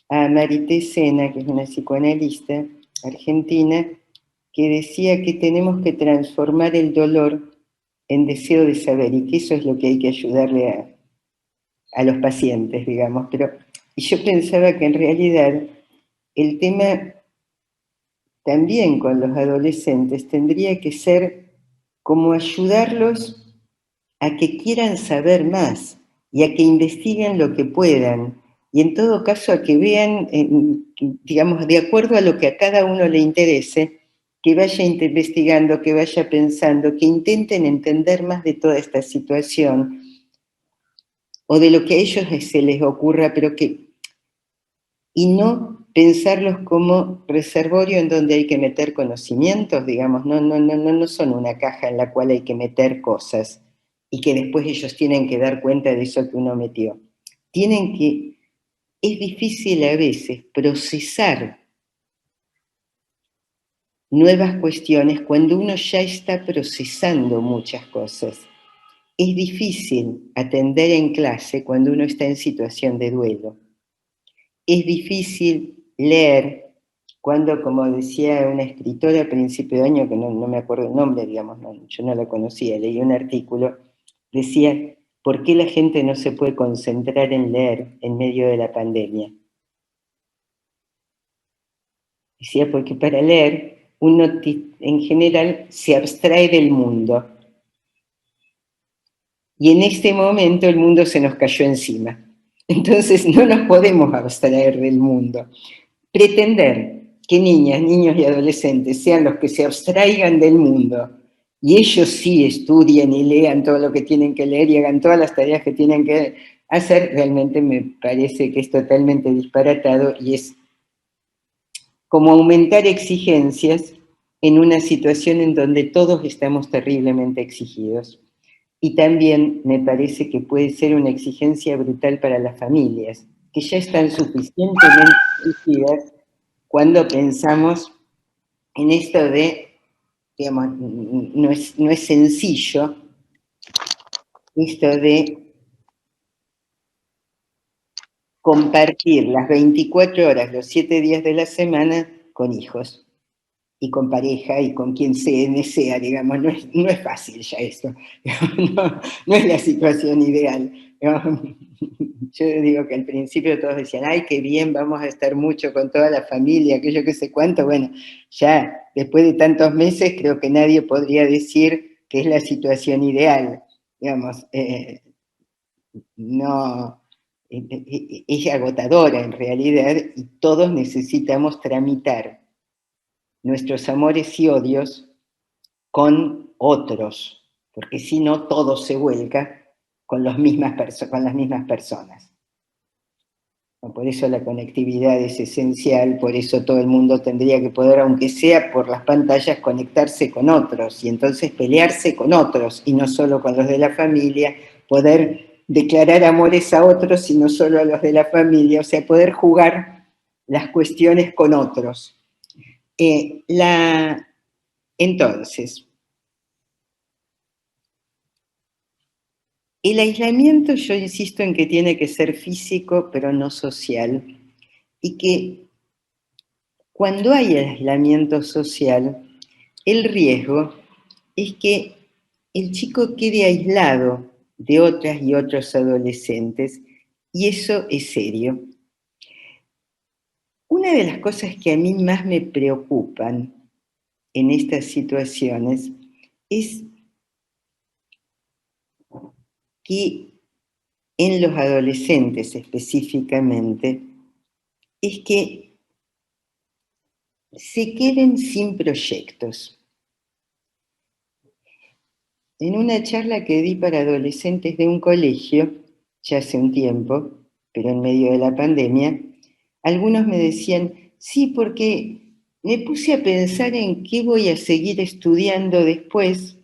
a Marité Sena, que es una psicoanalista argentina, que decía que tenemos que transformar el dolor en deseo de saber, y que eso es lo que hay que ayudarle a los pacientes, digamos. Y yo pensaba que en realidad el tema también con los adolescentes tendría que ser como ayudarlos a que quieran saber más y a que investiguen lo que puedan, y en todo caso a que vean, digamos, de acuerdo a lo que a cada uno le interese, que vaya investigando, que vaya pensando, que intenten entender más de toda esta situación, o de lo que a ellos se les ocurra, y no pensarlos como reservorio en donde hay que meter conocimientos, digamos, no son una caja en la cual hay que meter cosas y que después ellos tienen que dar cuenta de eso que uno metió. Es difícil a veces procesar nuevas cuestiones cuando uno ya está procesando muchas cosas. Es difícil atender en clase cuando uno está en situación de duelo. Es difícil leer cuando, como decía una escritora a principio de año, que no me acuerdo el nombre, digamos, yo no la conocía, leí un artículo, decía, ¿por qué la gente no se puede concentrar en leer en medio de la pandemia? Decía, porque para leer uno en general se abstrae del mundo. Y en este momento el mundo se nos cayó encima. Entonces no nos podemos abstraer del mundo. Pretender que niñas, niños y adolescentes sean los que se abstraigan del mundo y ellos sí estudien y lean todo lo que tienen que leer y hagan todas las tareas que tienen que hacer, realmente me parece que es totalmente disparatado y es como aumentar exigencias en una situación en donde todos estamos terriblemente exigidos. Y también me parece que puede ser una exigencia brutal para las familias, que ya están suficientemente exigidas cuando pensamos en esto de, digamos, no es sencillo, esto de compartir las 24 horas, los 7 días de la semana con hijos y con pareja y con quien sea, digamos, no es fácil ya eso, no es la situación ideal. Yo digo que al principio todos decían, ay, qué bien, vamos a estar mucho con toda la familia, aquello que sé cuánto, bueno, ya después de tantos meses creo que nadie podría decir que es la situación ideal, digamos, no, es agotadora en realidad y todos necesitamos tramitar nuestros amores y odios con otros, porque si no todo se vuelca con las mismas personas. Por eso la conectividad es esencial, por eso todo el mundo tendría que poder, aunque sea por las pantallas, conectarse con otros y entonces pelearse con otros y no solo con los de la familia, poder declarar amores a otros y no solo a los de la familia, o sea, poder jugar las cuestiones con otros. Entonces, el aislamiento, yo insisto en que tiene que ser físico, pero no social, y que cuando hay aislamiento social, el riesgo es que el chico quede aislado de otras y otros adolescentes, y eso es serio. Una de las cosas que a mí más me preocupan en estas situaciones es que en los adolescentes específicamente, es que se queden sin proyectos. En una charla que di para adolescentes de un colegio, ya hace un tiempo, pero en medio de la pandemia, algunos me decían, sí, porque me puse a pensar en qué voy a seguir estudiando después.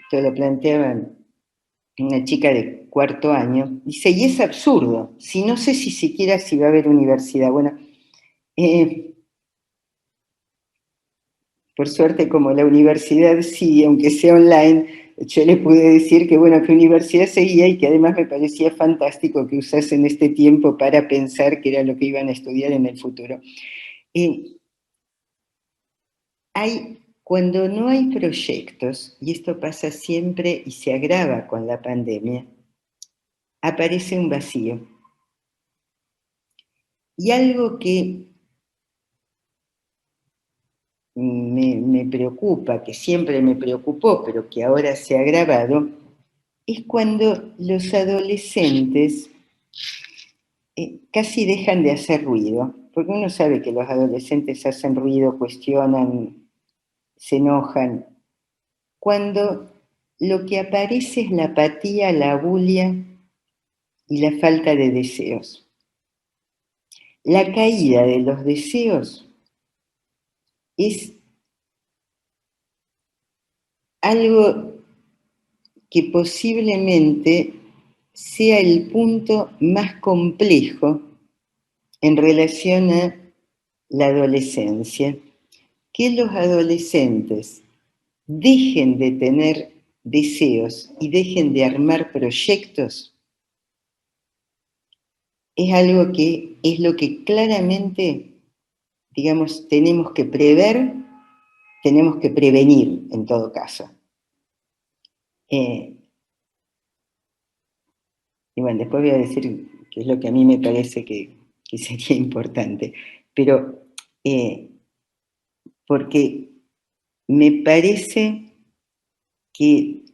Esto lo planteaban una chica de cuarto año, dice, y es absurdo, si no sé si siquiera si va a haber universidad. Bueno, por suerte, como la universidad sigue, aunque sea online, yo le pude decir que, bueno, que universidad seguía y que además me parecía fantástico que usasen este tiempo para pensar que era lo que iban a estudiar en el futuro. Cuando no hay proyectos, y esto pasa siempre y se agrava con la pandemia, aparece un vacío. Y algo que me preocupa, que siempre me preocupó, pero que ahora se ha agravado, es cuando los adolescentes casi dejan de hacer ruido, porque uno sabe que los adolescentes hacen ruido, cuestionan, se enojan, cuando lo que aparece es la apatía, la bulia y la falta de deseos. La caída de los deseos es algo que posiblemente sea el punto más complejo en relación a la adolescencia, que los adolescentes dejen de tener deseos y dejen de armar proyectos, es algo que es lo que claramente, digamos, tenemos que prever, tenemos que prevenir en todo caso. Y bueno, después voy a decir qué es lo que a mí me parece que sería importante, pero porque me parece que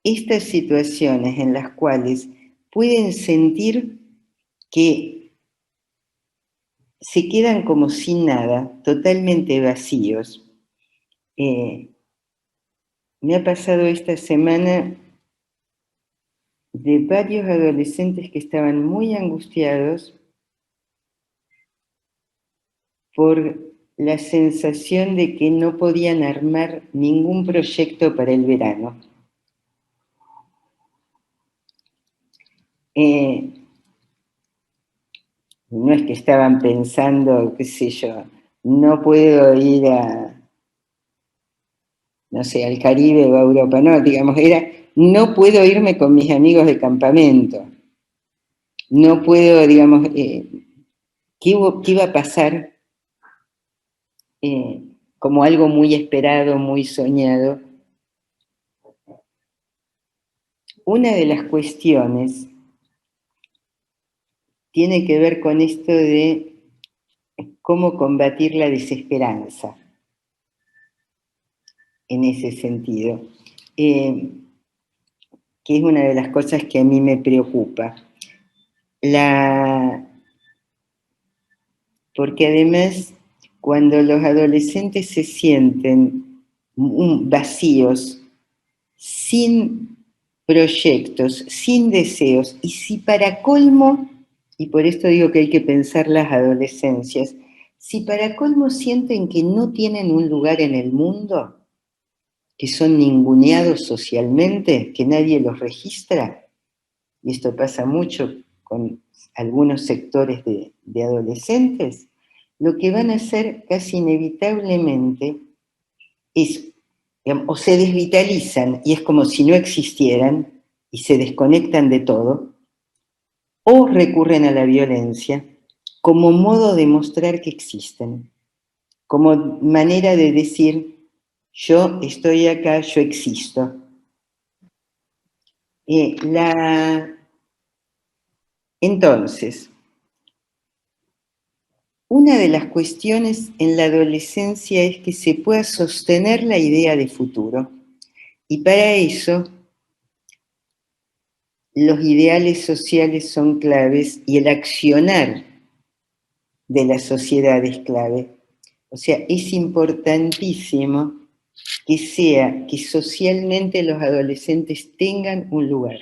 estas situaciones en las cuales pueden sentir que se quedan como sin nada, totalmente vacíos. Me ha pasado esta semana de varios adolescentes que estaban muy angustiados por la sensación de que no podían armar ningún proyecto para el verano. No es que estaban pensando, qué sé yo, no puedo ir no sé, al Caribe o a Europa, no, digamos, era, no puedo irme con mis amigos de campamento, no puedo, digamos, ¿qué iba a pasar? Como algo muy esperado, muy soñado. Una de las cuestiones tiene que ver con esto de cómo combatir la desesperanza, en ese sentido, que es una de las cosas que a mí me preocupa. Porque además, cuando los adolescentes se sienten vacíos, sin proyectos, sin deseos, y si para colmo, y por esto digo que hay que pensar las adolescencias, si para colmo sienten que no tienen un lugar en el mundo, que son ninguneados socialmente, que nadie los registra, y esto pasa mucho con algunos sectores de adolescentes, lo que van a hacer casi inevitablemente es, digamos, o se desvitalizan y es como si no existieran y se desconectan de todo, o recurren a la violencia como modo de mostrar que existen, como manera de decir, yo estoy acá, yo existo. Entonces, una de las cuestiones en la adolescencia es que se pueda sostener la idea de futuro. Y para eso, los ideales sociales son claves y el accionar de la sociedad es clave. O sea, es importantísimo que socialmente los adolescentes tengan un lugar,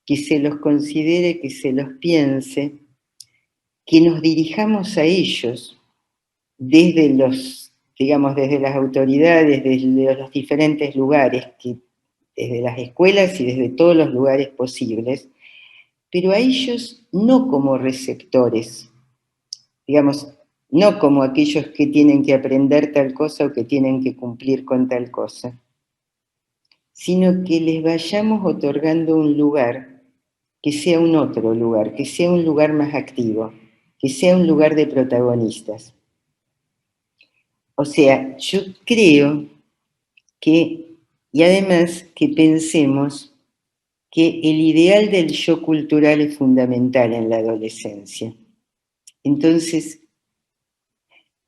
que se los considere, que se los piense, que nos dirijamos a ellos desde desde las autoridades, desde los diferentes lugares que desde las escuelas y desde todos los lugares posibles, pero a ellos no como receptores, digamos, no como aquellos que tienen que aprender tal cosa o que tienen que cumplir con tal cosa, sino que les vayamos otorgando un lugar que sea un otro lugar, que sea un lugar más activo, que sea un lugar de protagonistas. O sea, yo creo que, y además que pensemos que el ideal del yo cultural es fundamental en la adolescencia. Entonces,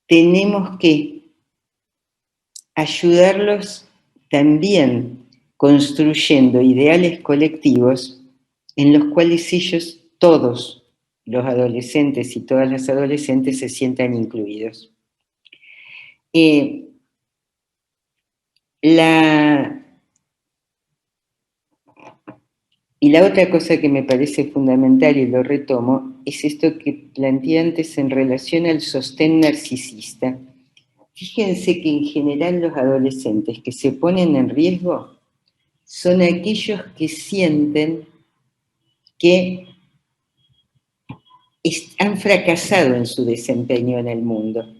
tenemos que ayudarlos también construyendo ideales colectivos en los cuales ellos, todos los adolescentes y todas las adolescentes, se sientan incluidos. Y la otra cosa que me parece fundamental, y lo retomo, es esto que planteé antes en relación al sostén narcisista. Fíjense que en general los adolescentes que se ponen en riesgo son aquellos que sienten que han fracasado en su desempeño en el mundo.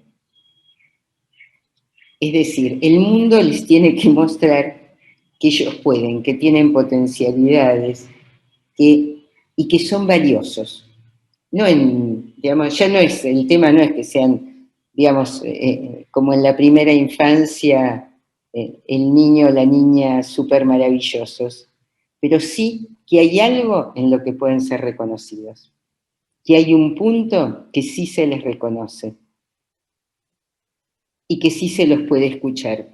Es decir, el mundo les tiene que mostrar que ellos pueden, que tienen potencialidades y que son valiosos. No digamos, ya no es, el tema no es que sean, digamos, como en la primera infancia, el niño o la niña súper maravillosos, pero sí que hay algo en lo que pueden ser reconocidos, que hay un punto que sí se les reconoce y que sí se los puede escuchar.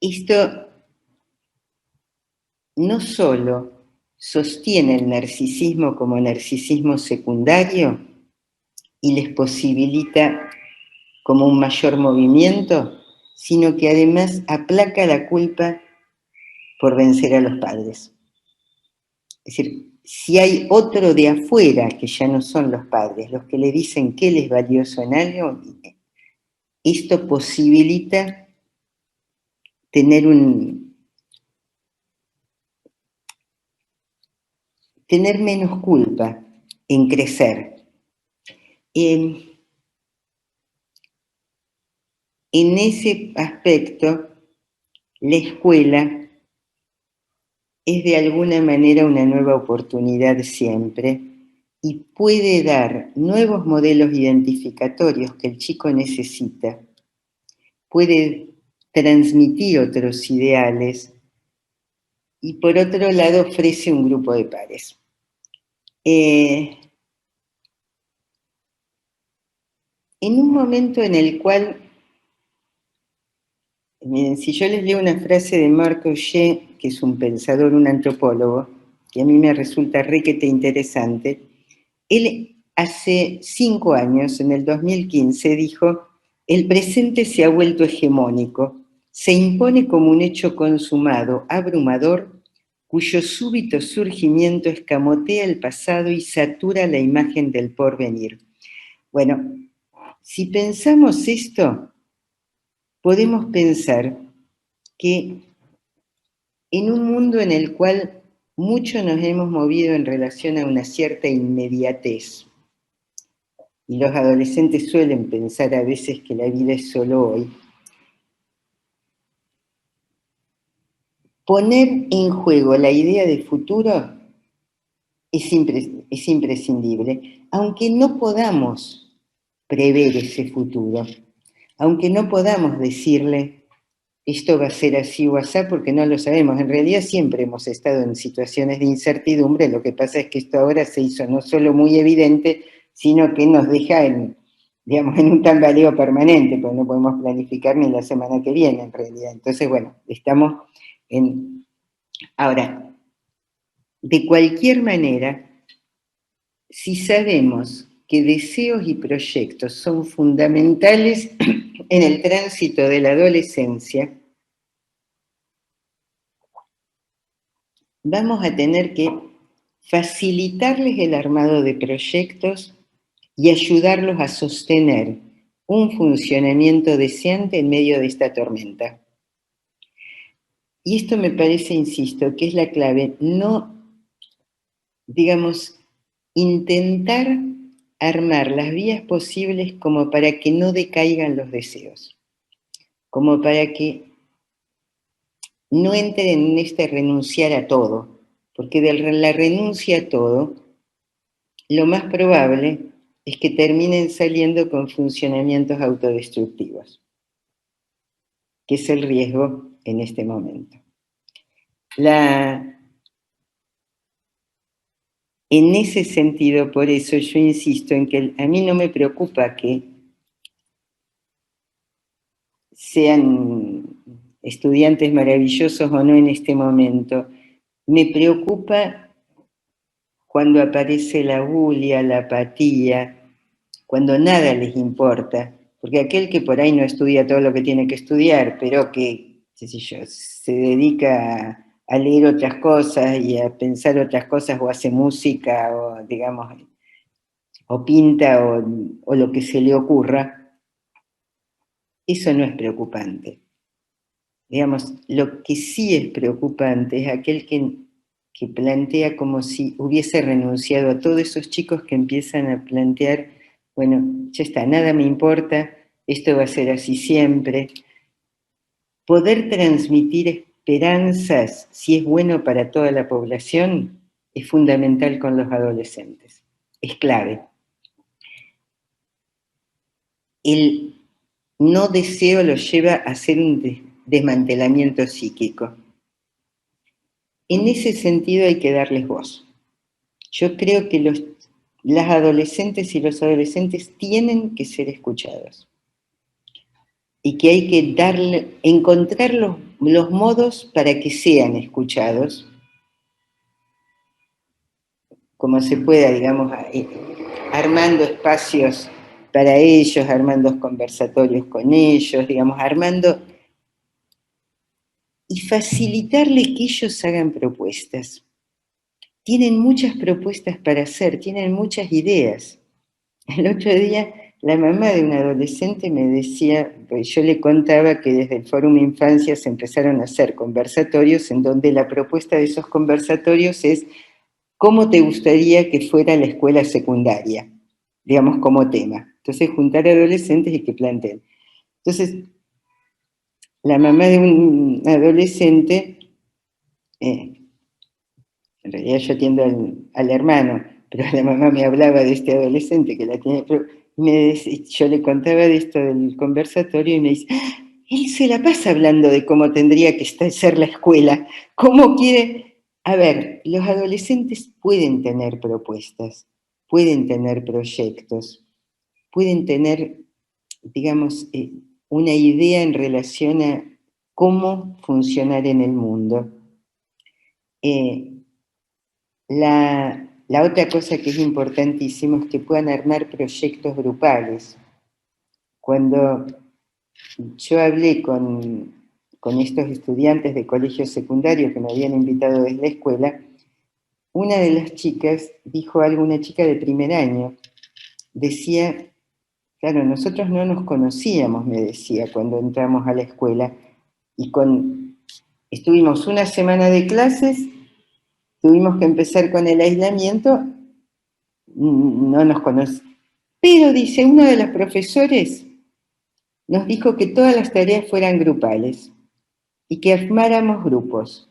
Esto no solo sostiene el narcisismo como narcisismo secundario y les posibilita como un mayor movimiento, sino que además aplaca la culpa por vencer a los padres. Es decir, si hay otro de afuera, que ya no son los padres, los que le dicen que él es valioso en algo, esto posibilita tener menos culpa en crecer. En ese aspecto, la escuela es de alguna manera una nueva oportunidad siempre y puede dar nuevos modelos identificatorios que el chico necesita, puede transmitir otros ideales y por otro lado ofrece un grupo de pares. En un momento en el cual, miren, si yo les leo una frase de Marc Augé, que es un pensador, un antropólogo, que a mí me resulta requete interesante, él hace 5 años, en el 2015, dijo: el presente se ha vuelto hegemónico, se impone como un hecho consumado, abrumador, cuyo súbito surgimiento escamotea el pasado y satura la imagen del porvenir. Bueno, si pensamos esto, podemos pensar que en un mundo en el cual mucho nos hemos movido en relación a una cierta inmediatez, y los adolescentes suelen pensar a veces que la vida es solo hoy, poner en juego la idea de futuro es imprescindible, aunque no podamos prever ese futuro, aunque no podamos decirle esto va a ser así o así, porque no lo sabemos. En realidad siempre hemos estado en situaciones de incertidumbre, lo que pasa es que esto ahora se hizo no solo muy evidente, sino que nos deja en un tambaleo permanente, porque no podemos planificar ni la semana que viene en realidad. Entonces, bueno, estamos en... Ahora, de cualquier manera, si sabemos que deseos y proyectos son fundamentales en el tránsito de la adolescencia, vamos a tener que facilitarles el armado de proyectos y ayudarlos a sostener un funcionamiento deseante en medio de esta tormenta. Y esto me parece, insisto, que es la clave, no, digamos, intentar armar las vías posibles como para que no decaigan los deseos, como para que no entren en este renunciar a todo, porque de la renuncia a todo, lo más probable es que terminen saliendo con funcionamientos autodestructivos, que es el riesgo en este momento. En ese sentido, por eso yo insisto en que a mí no me preocupa que sean estudiantes maravillosos o no en este momento. Me preocupa cuando aparece la bulia, la apatía, cuando nada les importa, porque aquel que por ahí no estudia todo lo que tiene que estudiar, pero que, qué sé yo, se dedica a leer otras cosas y a pensar otras cosas, o hace música, o digamos, o pinta, o lo que se le ocurra, eso no es preocupante. Digamos, lo que sí es preocupante es aquel que plantea como si hubiese renunciado a todos esos chicos que empiezan a plantear, bueno, ya está, nada me importa, esto va a ser así siempre. Poder transmitir esperanzas, si es bueno para toda la población, es fundamental con los adolescentes, es clave. El no deseo los lleva a hacer un desmantelamiento psíquico. En ese sentido hay que darles voz. Yo creo que las adolescentes y los adolescentes tienen que ser escuchados. Y que hay que encontrar los modos para que sean escuchados, como se pueda, digamos, armando espacios para ellos, armando conversatorios con ellos, digamos, armando y facilitarles que ellos hagan propuestas. Tienen muchas propuestas para hacer, tienen muchas ideas. El otro día la mamá de un adolescente me decía, pues yo le contaba que desde el Fórum Infancia se empezaron a hacer conversatorios en donde la propuesta de esos conversatorios es ¿cómo te gustaría que fuera la escuela secundaria? Digamos, como tema. Entonces, juntar adolescentes y que planteen. Entonces, la mamá de un adolescente, en realidad yo atiendo al hermano, pero la mamá me hablaba de este adolescente que la tiene, yo le contaba de esto del conversatorio y me dice, él se la pasa hablando de cómo tendría que ser la escuela, cómo quiere. A ver, los adolescentes pueden tener propuestas, pueden tener proyectos, pueden tener, digamos, una idea en relación a cómo funcionar en el mundo. La otra cosa que es importantísimo es que puedan armar proyectos grupales. Cuando yo hablé con estos estudiantes de colegio secundario que me habían invitado desde la escuela, una de las chicas dijo algo, una chica de primer año, decía, claro, nosotros no nos conocíamos, me decía, cuando entramos a la escuela, y estuvimos una semana de clases, tuvimos que empezar con el aislamiento, no nos conocíamos. Pero, dice, uno de los profesores nos dijo que todas las tareas fueran grupales y que armáramos grupos.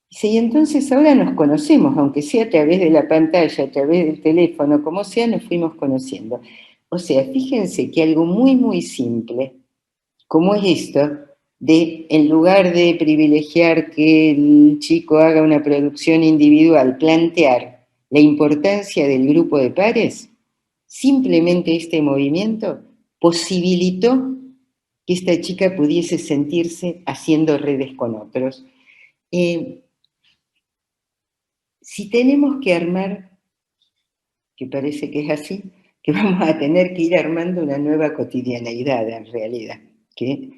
Dice, y entonces ahora nos conocemos, aunque sea a través de la pantalla, a través del teléfono, como sea, nos fuimos conociendo. O sea, fíjense que algo muy, muy simple, como es esto, en lugar de privilegiar que el chico haga una producción individual, plantear la importancia del grupo de pares, simplemente este movimiento posibilitó que esta chica pudiese sentirse haciendo redes con otros. Si tenemos que armar, que parece que es así, que vamos a tener que ir armando una nueva cotidianeidad en realidad, que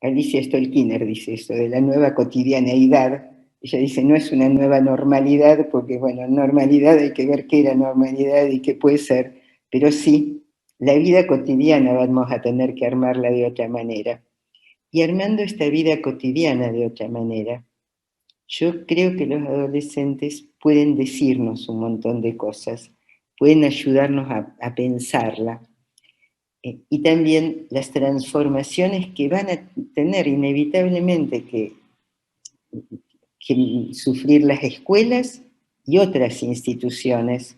Alicia Stolkiner dice eso, de la nueva cotidianeidad. Ella dice, no es una nueva normalidad, porque bueno, normalidad hay que ver qué era normalidad y qué puede ser, pero sí, la vida cotidiana vamos a tener que armarla de otra manera. y armando esta vida cotidiana de otra manera. Yo creo que los adolescentes pueden decirnos un montón de cosas, pueden ayudarnos a pensarla. Y también las transformaciones que van a tener inevitablemente que sufrir las escuelas y otras instituciones.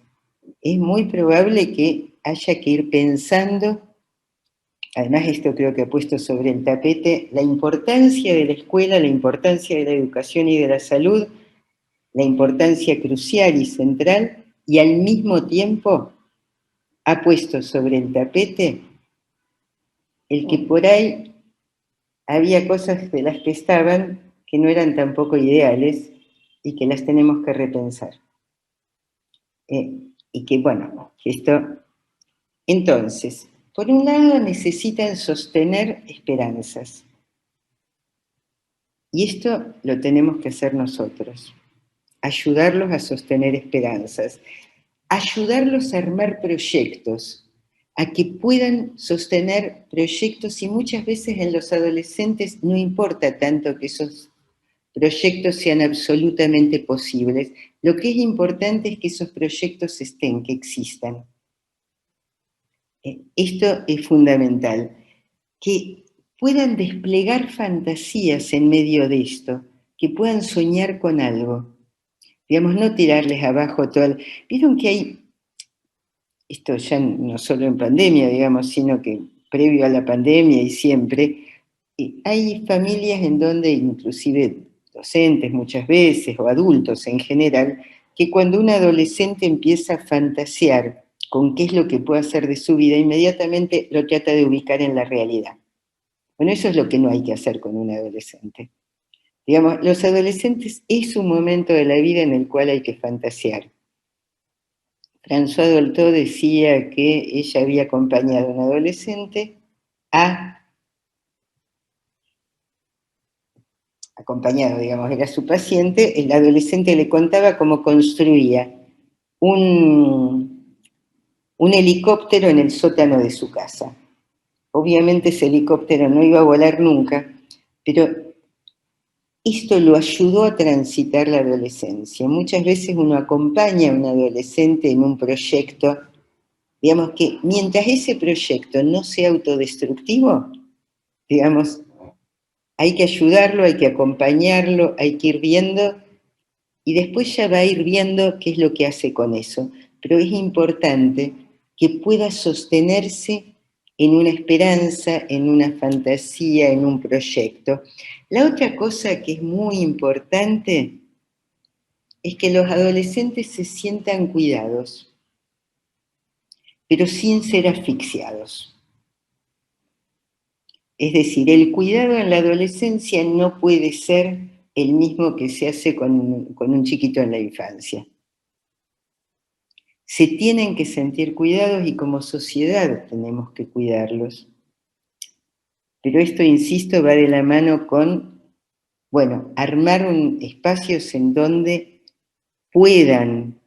Es muy probable que haya que ir pensando, además esto creo que ha puesto sobre el tapete, la importancia de la escuela, la importancia de la educación y de la salud, la importancia crucial y central, y al mismo tiempo ha puesto sobre el tapete el que por ahí había cosas de las que estaban que no eran tampoco ideales y que las tenemos que repensar. Y que bueno, esto... Entonces, por un lado necesitan sostener esperanzas. Y esto lo tenemos que hacer nosotros. Ayudarlos a sostener esperanzas. Ayudarlos a armar proyectos, a que puedan sostener proyectos, y muchas veces en los adolescentes no importa tanto que esos proyectos sean absolutamente posibles. Lo que es importante es que esos proyectos estén, que existan. Esto es fundamental, que puedan desplegar fantasías en medio de esto, que puedan soñar con algo. Digamos, no tirarles abajo todo el... Vieron que hay, esto ya no solo en pandemia, digamos, sino que previo a la pandemia y siempre, hay familias en donde inclusive docentes muchas veces o adultos en general, que cuando un adolescente empieza a fantasear con qué es lo que puede hacer de su vida, inmediatamente lo trata de ubicar en la realidad. Bueno, eso es lo que no hay que hacer con un adolescente. Digamos, los adolescentes es un momento de la vida en el cual hay que fantasear. François Dolto decía que ella había acompañado a un adolescente acompañado, digamos, era su paciente, el adolescente le contaba cómo construía un helicóptero en el sótano de su casa. Obviamente ese helicóptero no iba a volar nunca, pero esto lo ayudó a transitar la adolescencia. Muchas veces uno acompaña a un adolescente en un proyecto, digamos que mientras ese proyecto no sea autodestructivo, digamos, hay que ayudarlo, hay que acompañarlo, hay que ir viendo, y después ya va a ir viendo qué es lo que hace con eso. Pero es importante que pueda sostenerse en una esperanza, en una fantasía, en un proyecto. La otra cosa que es muy importante es que los adolescentes se sientan cuidados, pero sin ser asfixiados. Es decir, el cuidado en la adolescencia no puede ser el mismo que se hace con un chiquito en la infancia. Se tienen que sentir cuidados y como sociedad tenemos que cuidarlos. Pero esto, insisto, va de la mano con, bueno, armar espacios en donde puedan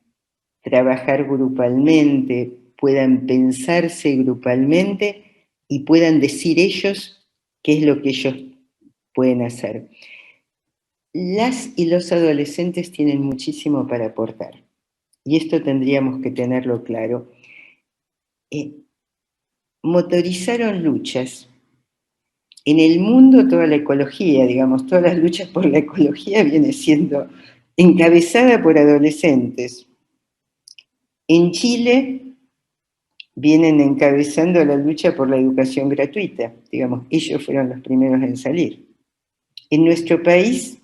trabajar grupalmente, puedan pensarse grupalmente y puedan decir ellos qué es lo que ellos pueden hacer. Las y los adolescentes tienen muchísimo para aportar, y esto tendríamos que tenerlo claro. Motorizaron luchas. En el mundo toda la ecología, digamos, todas las luchas por la ecología viene siendo encabezada por adolescentes. En Chile vienen encabezando la lucha por la educación gratuita, digamos, ellos fueron los primeros en salir. En nuestro país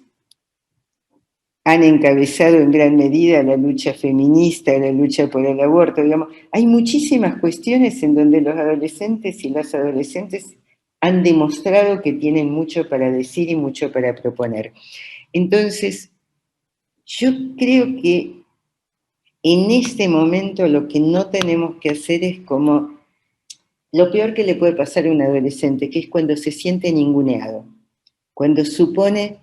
han encabezado en gran medida la lucha feminista, la lucha por el aborto, digamos. Hay muchísimas cuestiones en donde los adolescentes y las adolescentes han demostrado que tienen mucho para decir y mucho para proponer. Entonces, yo creo que en este momento lo que no tenemos que hacer es como lo peor que le puede pasar a un adolescente, que es cuando se siente ninguneado, cuando supone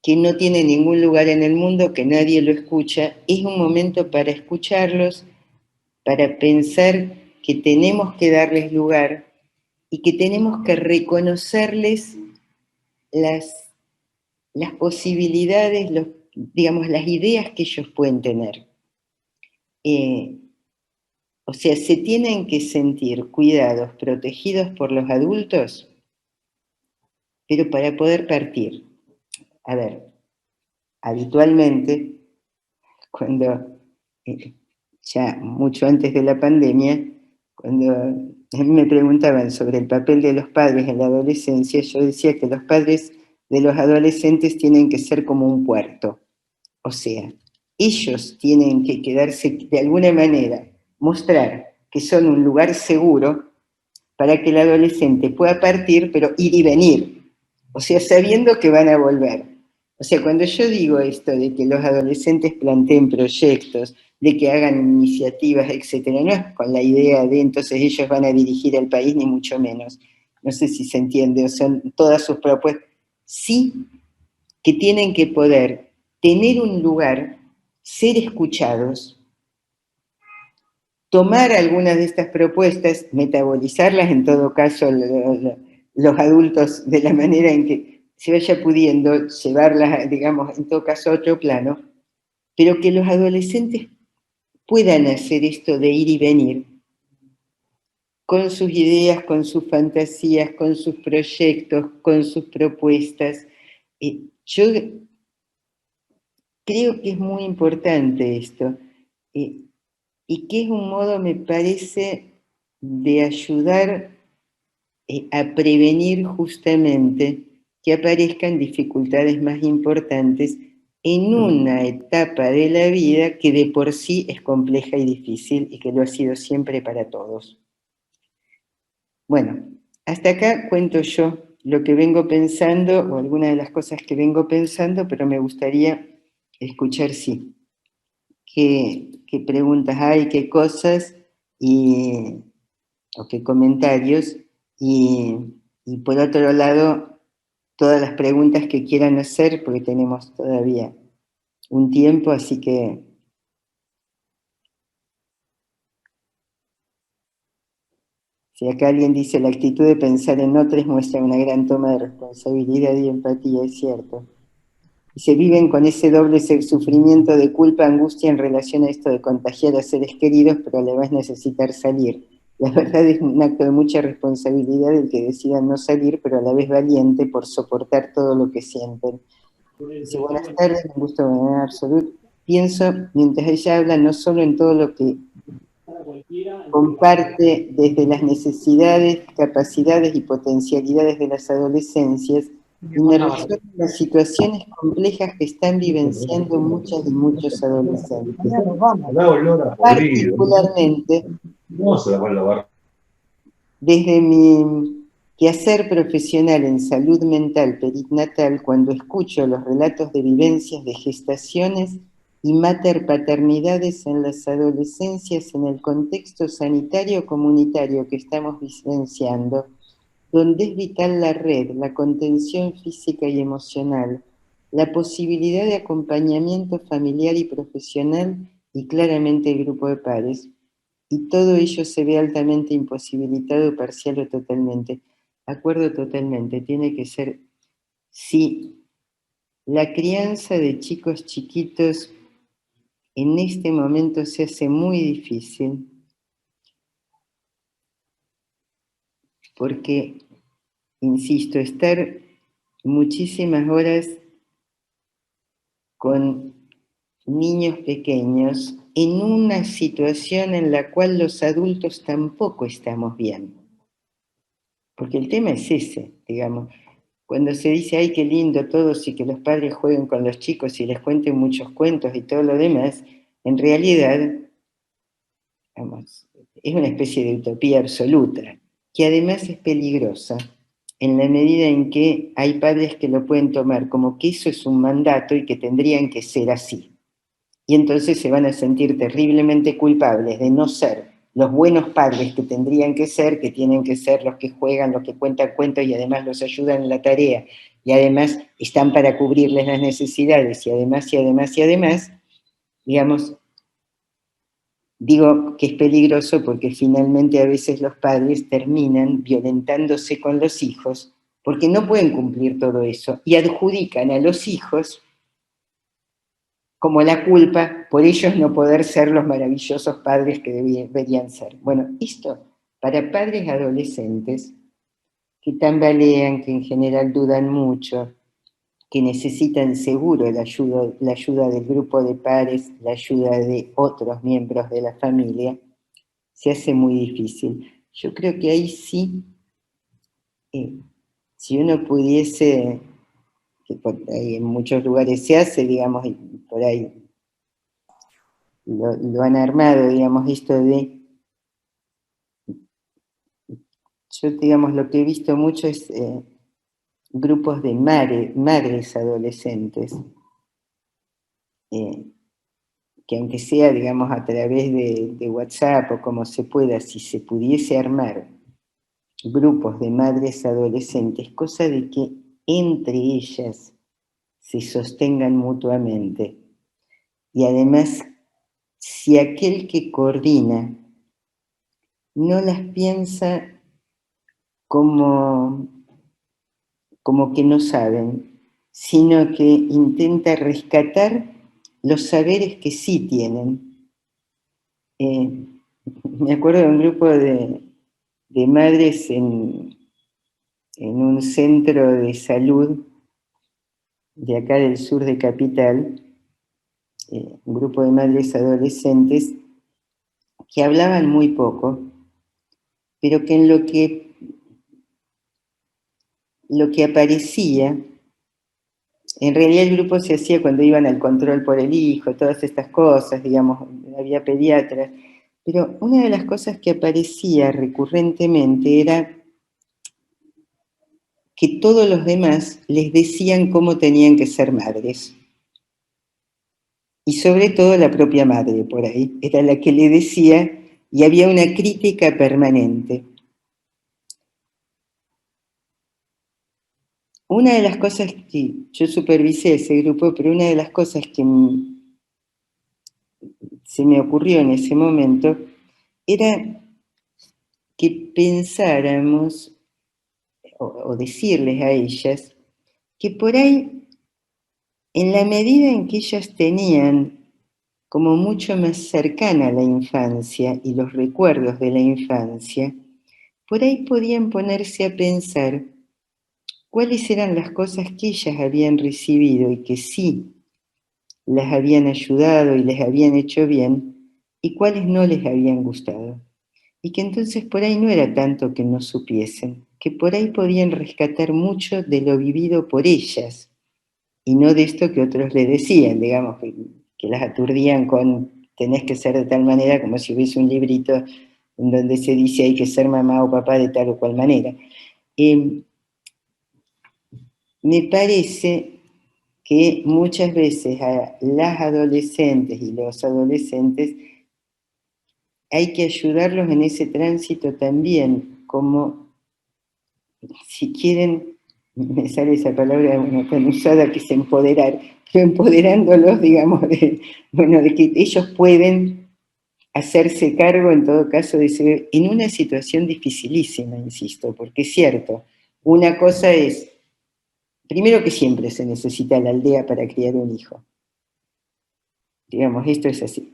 que no tiene ningún lugar en el mundo, que nadie lo escucha. Es un momento para escucharlos, para pensar que tenemos que darles lugar y que tenemos que reconocerles las posibilidades, digamos, las ideas que ellos pueden tener. O sea, se tienen que sentir cuidados, protegidos por los adultos, pero para poder partir. A ver, habitualmente, cuando, ya mucho antes de la pandemia, cuando me preguntaban sobre el papel de los padres en la adolescencia, yo decía que los padres de los adolescentes tienen que ser como un puerto. O sea, ellos tienen que quedarse, de alguna manera, mostrar que son un lugar seguro para que el adolescente pueda partir, pero ir y venir. O sea, sabiendo que van a volver. O sea, cuando yo digo esto de que los adolescentes planteen proyectos, de que hagan iniciativas, etcétera, no es con la idea de entonces ellos van a dirigir el país, ni mucho menos. No sé si se entiende, o sea, todas sus propuestas. Sí que tienen que poder tener un lugar, ser escuchados, tomar algunas de estas propuestas, metabolizarlas en todo caso los adultos de la manera en que se vaya pudiendo, llevarlas, digamos, en todo caso a otro plano, pero que los adolescentes puedan hacer esto de ir y venir con sus ideas, con sus fantasías, con sus proyectos, con sus propuestas. Yo creo que es muy importante esto, y que es un modo, me parece, de ayudar a prevenir justamente que aparezcan dificultades más importantes en una etapa de la vida que de por sí es compleja y difícil y que lo ha sido siempre para todos. Bueno, hasta acá cuento yo lo que vengo pensando o algunas de las cosas que vengo pensando, pero me gustaría escuchar, sí, qué preguntas hay, qué cosas o qué comentarios, y por otro lado, todas las preguntas que quieran hacer, porque tenemos todavía un tiempo, así que si acá alguien dice la actitud de pensar en otros muestra una gran toma de responsabilidad y empatía, es cierto. Y se viven con ese doble sufrimiento de culpa, angustia en relación a esto de contagiar a seres queridos, pero a la vez necesitar salir. La verdad es un acto de mucha responsabilidad el que decidan no salir, pero a la vez valiente por soportar todo lo que sienten. Dice, buenas tardes, un gusto de manera absoluta. Pienso, mientras ella habla, no solo en todo lo que comparte desde las necesidades, capacidades y potencialidades de las adolescencias, y me refiero a las situaciones complejas que están vivenciando muchas y muchos adolescentes. Particularmente, desde mi quehacer profesional en salud mental perinatal, cuando escucho los relatos de vivencias de gestaciones y materpaternidades en las adolescencias en el contexto sanitario comunitario que estamos vivenciando, donde es vital la red, la contención física y emocional, la posibilidad de acompañamiento familiar y profesional y claramente el grupo de pares, y todo ello se ve altamente imposibilitado, parcial o totalmente. Acuerdo totalmente, tiene que ser, sí, la crianza de chicos chiquitos en este momento se hace muy difícil, porque, insisto, estar muchísimas horas con niños pequeños en una situación en la cual los adultos tampoco estamos bien. Porque el tema es ese, digamos. Cuando se dice, ay, qué lindo todos y que los padres jueguen con los chicos y les cuenten muchos cuentos y todo lo demás, en realidad, vamos, es una especie de utopía absoluta, que además es peligrosa en la medida en que hay padres que lo pueden tomar como que eso es un mandato y que tendrían que ser así. Y entonces se van a sentir terriblemente culpables de no ser los buenos padres que tendrían que ser, que tienen que ser los que juegan, los que cuentan cuentos y además los ayudan en la tarea, y además están para cubrirles las necesidades, y además, digamos, digo que es peligroso porque finalmente a veces los padres terminan violentándose con los hijos porque no pueden cumplir todo eso, y adjudican a los hijos como la culpa por ellos no poder ser los maravillosos padres que deberían ser. Bueno, esto para padres adolescentes que tambalean, que en general dudan mucho, que necesitan seguro la ayuda del grupo de pares, la ayuda de otros miembros de la familia, se hace muy difícil. Yo creo que ahí sí, si uno pudiese, que por ahí en muchos lugares se hace, digamos, y por ahí lo han armado, digamos, esto de, yo digamos, lo que he visto mucho es grupos de madres adolescentes, que aunque sea, digamos, a través de WhatsApp o como se pueda, si se pudiese armar grupos de madres adolescentes, cosa de que entre ellas se sostengan mutuamente. Y además, si aquel que coordina no las piensa como que no saben, sino que intenta rescatar los saberes que sí tienen. Me acuerdo de un grupo de madres en un centro de salud de acá del sur de Capital, un grupo de madres adolescentes que hablaban muy poco, pero que en lo que aparecía, en realidad el grupo se hacía cuando iban al control por el hijo, todas estas cosas, digamos, había pediatras, pero una de las cosas que aparecía recurrentemente era que todos los demás les decían cómo tenían que ser madres. Y sobre todo la propia madre por ahí, era la que le decía, y había una crítica permanente. Una de las cosas que yo supervisé ese grupo, pero una de las cosas que se me ocurrió en ese momento era que pensáramos, o decirles a ellas, que por ahí, en la medida en que ellas tenían como mucho más cercana la infancia y los recuerdos de la infancia, por ahí podían ponerse a pensar cuáles eran las cosas que ellas habían recibido y que sí las habían ayudado y les habían hecho bien, y cuáles no les habían gustado. Y que entonces por ahí no era tanto que no supiesen, que por ahí podían rescatar mucho de lo vivido por ellas, y no de esto que otros le decían, digamos, que las aturdían con tenés que ser de tal manera, como si hubiese un librito en donde se dice hay que ser mamá o papá de tal o cual manera. Me parece que muchas veces a las adolescentes y los adolescentes hay que ayudarlos en ese tránsito también, como si quieren, me sale esa palabra una tan usada que es empoderar, pero empoderándolos, digamos, de que ellos pueden hacerse cargo en todo caso de ser, en una situación dificilísima, insisto, porque es cierto, una cosa es, primero que siempre se necesita la aldea para criar un hijo. Digamos, esto es así.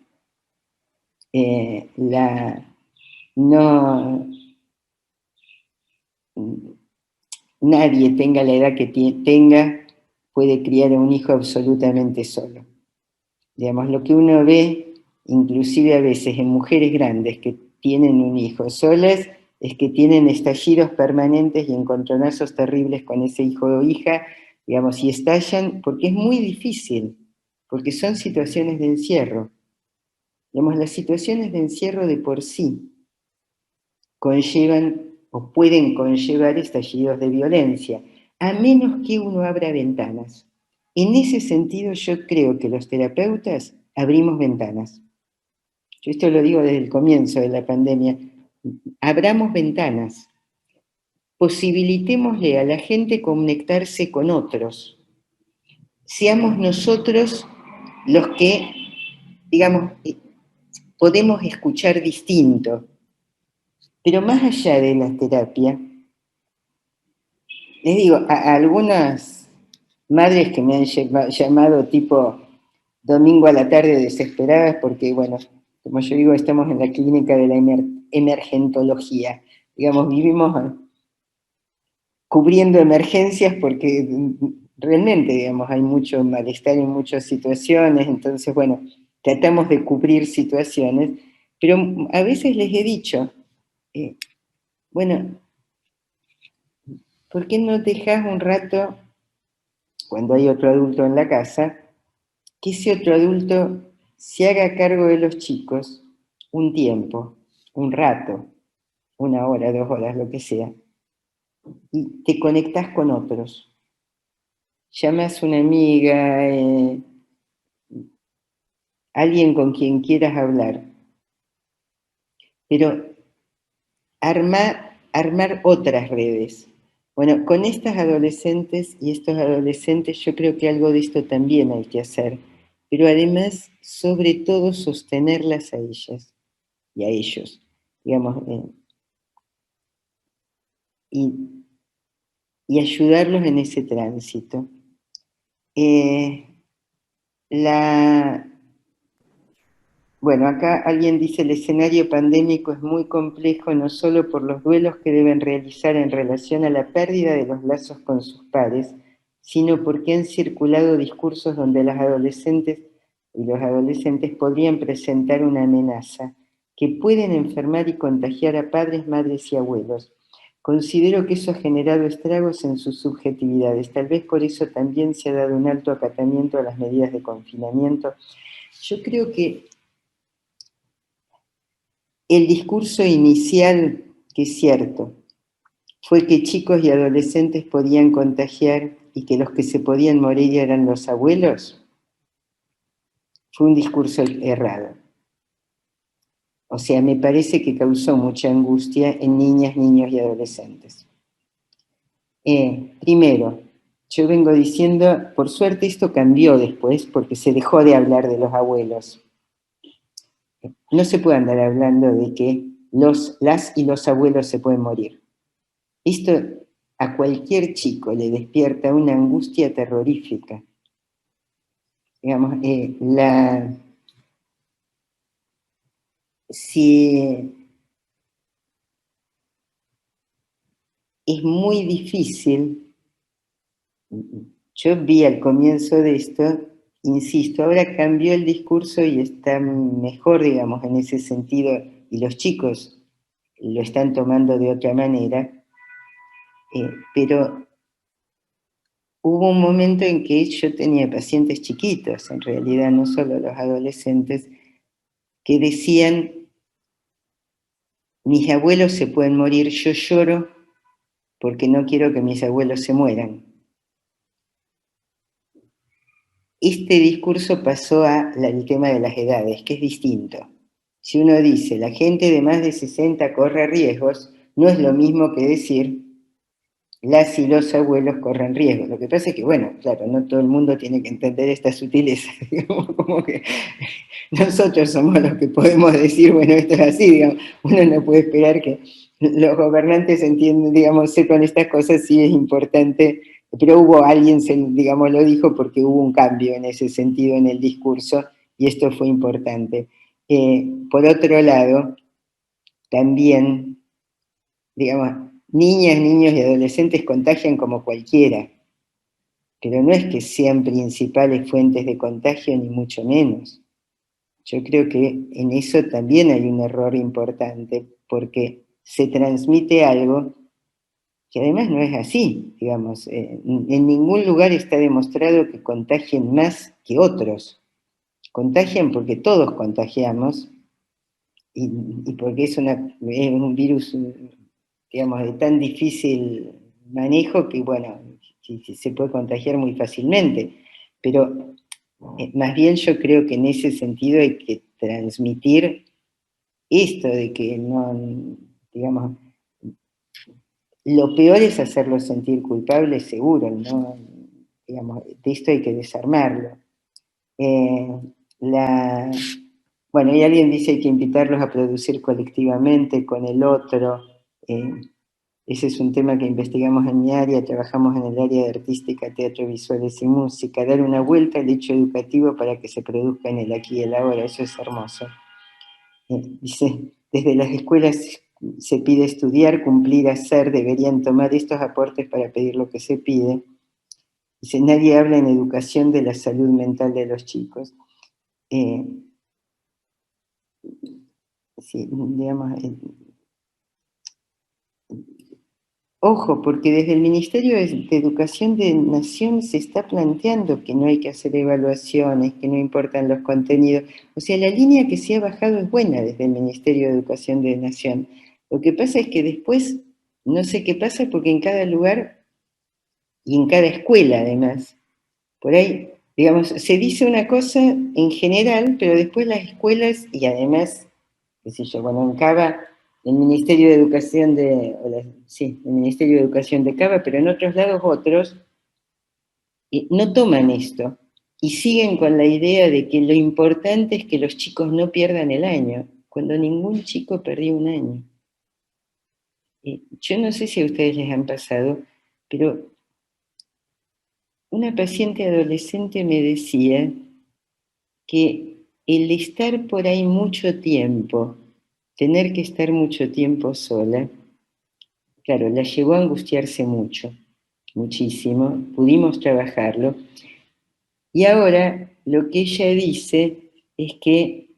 Nadie, tenga la edad que tenga, puede criar a un hijo absolutamente solo. Digamos, lo que uno ve, inclusive a veces en mujeres grandes que tienen un hijo solas, es que tienen estallidos permanentes y encontronazos terribles con ese hijo o hija, digamos, y estallan porque es muy difícil, porque son situaciones de encierro. Digamos, las situaciones de encierro de por sí conllevan o pueden conllevar estallidos de violencia, a menos que uno abra ventanas. En ese sentido, yo creo que los terapeutas abrimos ventanas. Yo esto lo digo desde el comienzo de la pandemia. Abramos ventanas. Posibilitémosle a la gente conectarse con otros. Seamos nosotros los que, digamos, podemos escuchar distinto. Pero más allá de la terapia, les digo, a algunas madres que me han llamado tipo domingo a la tarde desesperadas porque, bueno, como yo digo, estamos en la clínica de la emergentología. Digamos, vivimos cubriendo emergencias porque realmente, digamos, hay mucho malestar en muchas situaciones, entonces, bueno, tratamos de cubrir situaciones, pero a veces les he dicho, bueno, ¿por qué no dejas un rato, cuando hay otro adulto en la casa, que ese otro adulto se haga cargo de los chicos un tiempo, un rato, 1 hora, 2 horas, lo que sea, y te conectás con otros? Llamas a una amiga, alguien con quien quieras hablar, pero armar otras redes. Bueno, con estas adolescentes y estos adolescentes yo creo que algo de esto también hay que hacer, pero además, sobre todo, sostenerlas a ellas y a ellos, digamos, y ayudarlos en ese tránsito. Bueno, acá alguien dice, el escenario pandémico es muy complejo, no solo por los duelos que deben realizar en relación a la pérdida de los lazos con sus pares, sino porque han circulado discursos donde las adolescentes y los adolescentes podrían presentar una amenaza, que pueden enfermar y contagiar a padres, madres y abuelos. Considero que eso ha generado estragos en sus subjetividades. Tal vez por eso también se ha dado un alto acatamiento a las medidas de confinamiento. Yo creo que el discurso inicial, que es cierto, fue que chicos y adolescentes podían contagiar y que los que se podían morir eran los abuelos, fue un discurso errado. O sea, me parece que causó mucha angustia en niñas, niños y adolescentes. Primero, yo vengo diciendo, por suerte esto cambió después porque se dejó de hablar de los abuelos. No se puede andar hablando de que las y los abuelos se pueden morir. Esto a cualquier chico le despierta una angustia terrorífica. Digamos, si es muy difícil, yo vi al comienzo de esto, insisto, ahora cambió el discurso y está mejor, digamos, en ese sentido, y los chicos lo están tomando de otra manera, pero hubo un momento en que yo tenía pacientes chiquitos, en realidad no solo los adolescentes, que decían, mis abuelos se pueden morir, yo lloro porque no quiero que mis abuelos se mueran. Este discurso pasó al tema de las edades, que es distinto. Si uno dice, la gente de más de 60 corre riesgos, no es lo mismo que decir, las y los abuelos corren riesgos. Lo que pasa es que, bueno, claro, no todo el mundo tiene que entender esta sutileza, digamos, como que nosotros somos los que podemos decir, bueno, esto es así, digamos, uno no puede esperar que los gobernantes entiendan, digamos, sepan estas cosas, sí es importante, pero hubo alguien, digamos, lo dijo porque hubo un cambio en ese sentido en el discurso, y esto fue importante. Por otro lado, también, digamos, niñas, niños y adolescentes contagian como cualquiera, pero no es que sean principales fuentes de contagio, ni mucho menos. Yo creo que en eso también hay un error importante, porque se transmite algo que además no es así, digamos. En ningún lugar está demostrado que contagien más que otros. Contagian porque todos contagiamos y porque es un virus, digamos, de tan difícil manejo que, bueno, se puede contagiar muy fácilmente. Pero más bien yo creo que en ese sentido hay que transmitir esto de que no, digamos, lo peor es hacerlo sentir culpable, seguro, ¿no? Digamos, de esto hay que desarmarlo. Bueno, y alguien dice hay que invitarlos a producir colectivamente con el otro. ese es un tema que investigamos en mi área, trabajamos en el área de artística, teatro, visuales y música, dar una vuelta al hecho educativo para que se produzca en el aquí y el ahora, eso es hermoso. Dice, desde las escuelas se pide estudiar, cumplir, hacer, deberían tomar estos aportes para pedir lo que se pide. Dice, nadie habla en educación de la salud mental de los chicos. Sí, digamos, ojo, porque desde el Ministerio de Educación de Nación se está planteando que no hay que hacer evaluaciones, que no importan los contenidos. O sea, la línea que se ha bajado es buena desde el Ministerio de Educación de Nación. Lo que pasa es que después, no sé qué pasa, porque en cada lugar y en cada escuela además, por ahí, digamos, se dice una cosa en general, pero después las escuelas, y además, qué sé yo, bueno, en Cava, el Ministerio de Educación el Ministerio de Educación de Cava, pero en otros lados otros, no toman esto y siguen con la idea de que lo importante es que los chicos no pierdan el año, cuando ningún chico perdió un año. Yo no sé si a ustedes les han pasado, pero una paciente adolescente me decía que el estar por ahí mucho tiempo, tener que estar mucho tiempo sola, claro, la llevó a angustiarse mucho, muchísimo, pudimos trabajarlo, y ahora lo que ella dice es que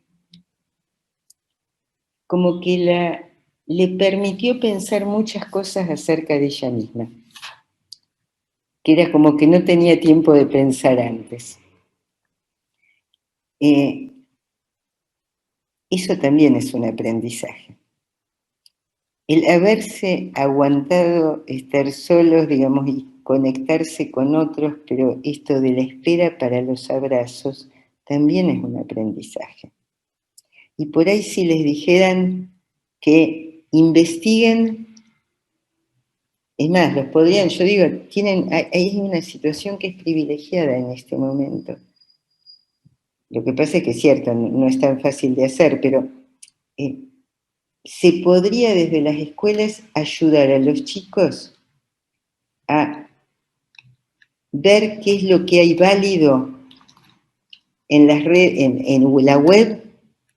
como que le permitió pensar muchas cosas acerca de ella misma, que era como que no tenía tiempo de pensar antes. Eso también es un aprendizaje. El haberse aguantado estar solos, digamos, y conectarse con otros, pero esto de la espera para los abrazos también es un aprendizaje. Y por ahí si les dijeran que investiguen, es más, los podrían, yo digo, hay una situación que es privilegiada en este momento. Lo que pasa es que es cierto, no es tan fácil de hacer, pero se podría desde las escuelas ayudar a los chicos a ver qué es lo que hay válido en la web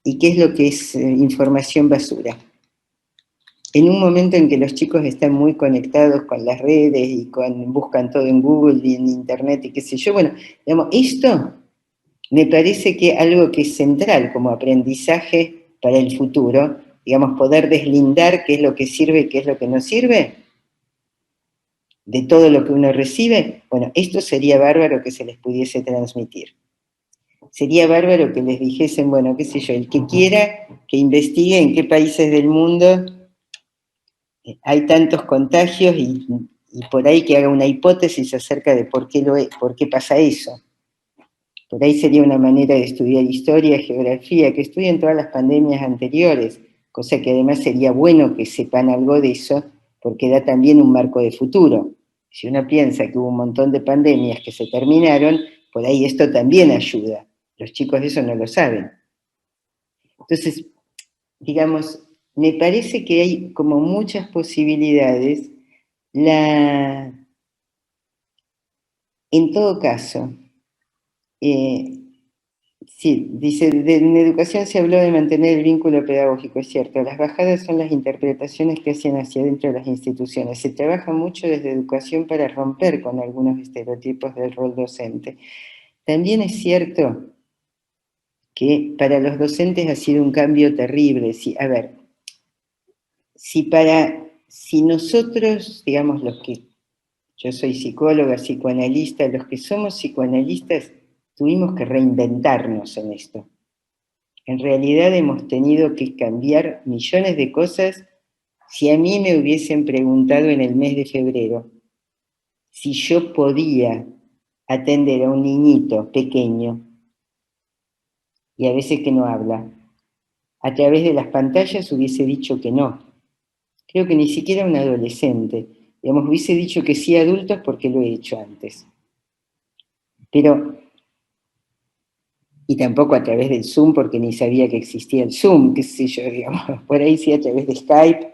y qué es lo que es información basura. En un momento en que los chicos están muy conectados con las redes y buscan todo en Google y en Internet y qué sé yo, bueno, digamos, esto me parece que algo que es central como aprendizaje para el futuro, digamos, poder deslindar qué es lo que sirve y qué es lo que no sirve, de todo lo que uno recibe, bueno, esto sería bárbaro que se les pudiese transmitir. Sería bárbaro que les dijesen, bueno, qué sé yo, el que quiera que investigue en qué países del mundo hay tantos contagios y por ahí que haga una hipótesis acerca de por qué pasa eso. Por ahí sería una manera de estudiar historia, geografía, que estudien todas las pandemias anteriores, cosa que además sería bueno que sepan algo de eso, porque da también un marco de futuro. Si uno piensa que hubo un montón de pandemias que se terminaron, por ahí esto también ayuda. Los chicos de eso no lo saben. Entonces, digamos, me parece que hay como muchas posibilidades. En todo caso, sí, dice, en educación se habló de mantener el vínculo pedagógico, es cierto. Las bajadas son las interpretaciones que hacen hacia adentro de las instituciones. Se trabaja mucho desde educación para romper con algunos estereotipos del rol docente. También es cierto que para los docentes ha sido un cambio terrible. A ver, si nosotros, digamos, yo soy psicóloga, psicoanalista, los que somos psicoanalistas tuvimos que reinventarnos en esto. En realidad hemos tenido que cambiar millones de cosas. Si a mí me hubiesen preguntado en el mes de febrero si yo podía atender a un niñito pequeño, y a veces que no habla, a través de las pantallas hubiese dicho que no. Creo que ni siquiera un adolescente. Digamos, hubiese dicho que sí a adultos porque lo he hecho antes. Pero, y tampoco a través del Zoom porque ni sabía que existía el Zoom, qué sé yo, digamos, por ahí sí a través de Skype,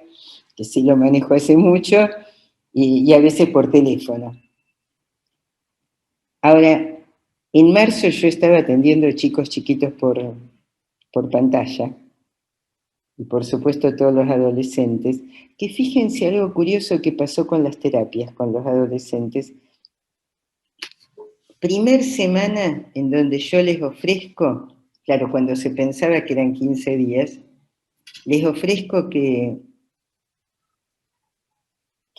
que sí lo manejo hace mucho, y a veces por teléfono. Ahora, en marzo yo estaba atendiendo chicos chiquitos por pantalla, y por supuesto todos los adolescentes, que fíjense algo curioso que pasó con las terapias con los adolescentes. Primer semana en donde yo les ofrezco, claro, cuando se pensaba que eran 15 días, les ofrezco que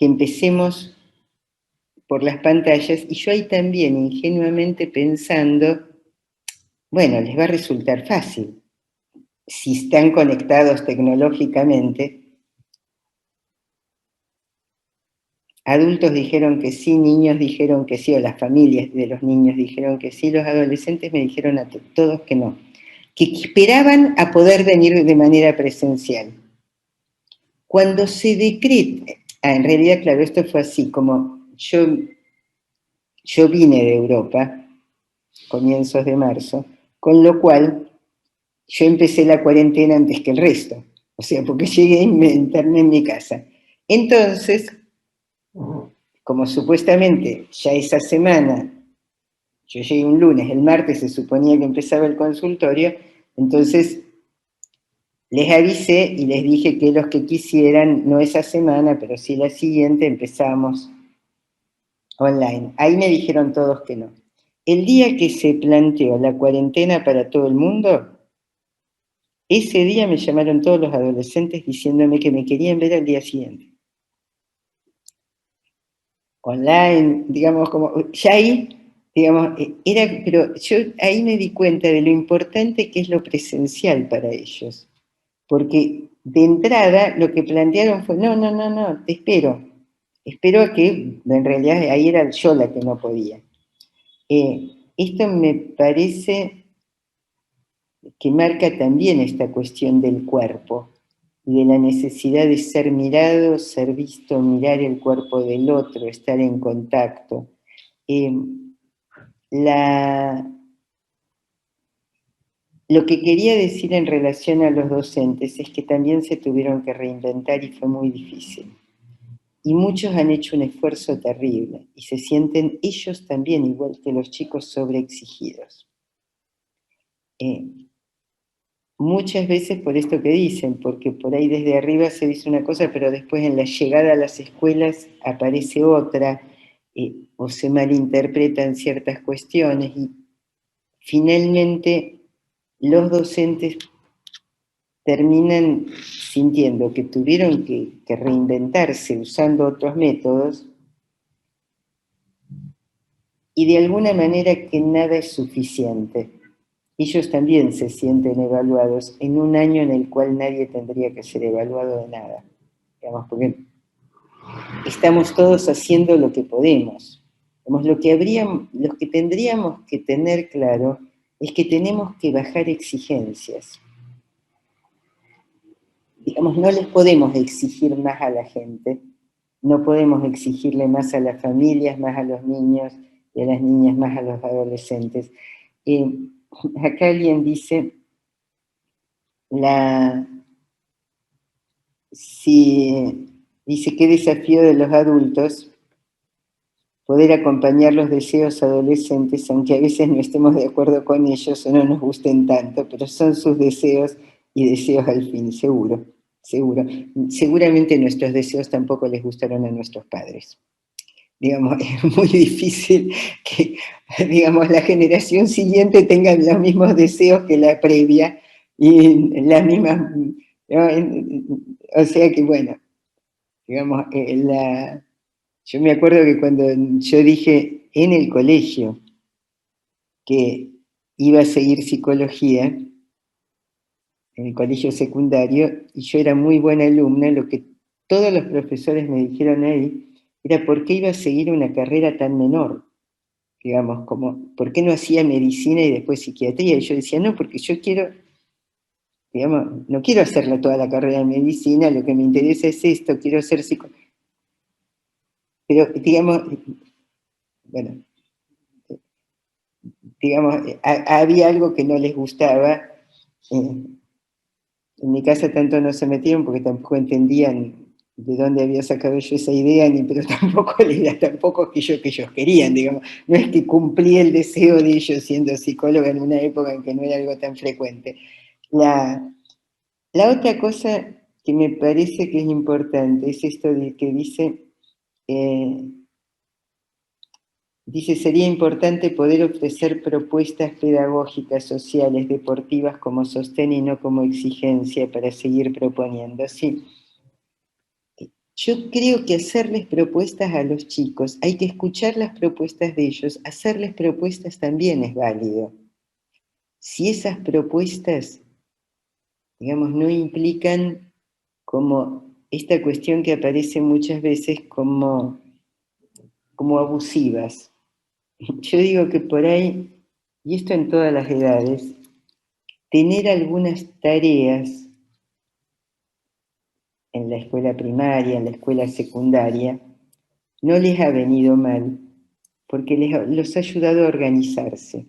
empecemos por las pantallas, y yo ahí también ingenuamente pensando, bueno, les va a resultar fácil, si están conectados tecnológicamente. Adultos dijeron que sí, niños dijeron que sí, o las familias de los niños dijeron que sí, los adolescentes me dijeron a todos que no, que esperaban a poder venir de manera presencial. Cuando se decreta, en realidad, claro, esto fue así, como yo vine de Europa, comienzos de marzo, con lo cual yo empecé la cuarentena antes que el resto, o sea, porque llegué y me interné en mi casa. Entonces, como supuestamente ya esa semana, yo llegué un lunes, el martes se suponía que empezaba el consultorio, entonces les avisé y les dije que los que quisieran, no esa semana, pero sí la siguiente, empezamos online. Ahí me dijeron todos que no. El día que se planteó la cuarentena para todo el mundo, ese día me llamaron todos los adolescentes diciéndome que me querían ver al día siguiente. Online, digamos, como, ya ahí, digamos, pero yo ahí me di cuenta de lo importante que es lo presencial para ellos. Porque de entrada lo que plantearon fue, no, te espero a que, en realidad ahí era yo la que no podía. Esto me parece que marca también esta cuestión del cuerpo y de la necesidad de ser mirado, ser visto, mirar el cuerpo del otro, estar en contacto. Lo que quería decir en relación a los docentes es que también se tuvieron que reinventar y fue muy difícil. Y muchos han hecho un esfuerzo terrible y se sienten ellos también, igual que los chicos, sobreexigidos. Muchas veces por esto que dicen, porque por ahí desde arriba se dice una cosa, pero después en la llegada a las escuelas aparece otra, o se malinterpretan ciertas cuestiones, y finalmente los docentes terminan sintiendo que tuvieron que reinventarse usando otros métodos, y de alguna manera que nada es suficiente. Ellos también se sienten evaluados en un año en el cual nadie tendría que ser evaluado de nada, digamos, porque estamos todos haciendo lo que podemos. Lo que tendríamos que tener claro es que tenemos que bajar exigencias. Digamos, no les podemos exigir más a la gente, no podemos exigirle más a las familias, más a los niños y a las niñas, más a los adolescentes. Acá alguien dice, dice qué desafío de los adultos poder acompañar los deseos adolescentes, aunque a veces no estemos de acuerdo con ellos o no nos gusten tanto, pero son sus deseos y deseos al fin, seguro. Seguramente nuestros deseos tampoco les gustaron a nuestros padres. Digamos, es muy difícil que, digamos, la generación siguiente tenga los mismos deseos que la previa y las mismas, ¿no? O sea que, bueno, digamos, yo me acuerdo que cuando yo dije en el colegio que iba a seguir psicología, en el colegio secundario, y yo era muy buena alumna, lo que todos los profesores me dijeron ahí era por qué iba a seguir una carrera tan menor, digamos, como, ¿por qué no hacía medicina y después psiquiatría? Y yo decía, no, porque yo quiero, digamos, no quiero hacerla toda la carrera de medicina, lo que me interesa es esto, quiero ser psicóloga. Pero, digamos, bueno, digamos, había algo que no les gustaba. En mi casa tanto no se metieron porque tampoco entendían de dónde había sacado yo esa idea, pero tampoco era tampoco aquello que ellos querían, digamos. No es que cumplí el deseo de ellos siendo psicóloga en una época en que no era algo tan frecuente. La otra cosa que me parece que es importante es esto de que dice, sería importante poder ofrecer propuestas pedagógicas, sociales, deportivas como sostén y no como exigencia para seguir proponiendo. Sí, yo creo que hacerles propuestas a los chicos, hay que escuchar las propuestas de ellos, hacerles propuestas también es válido. Si esas propuestas, digamos, no implican como esta cuestión que aparece muchas veces como abusivas. Yo digo que por ahí, y esto en todas las edades, tener algunas tareas en la escuela primaria, en la escuela secundaria, no les ha venido mal, porque los ha ayudado a organizarse.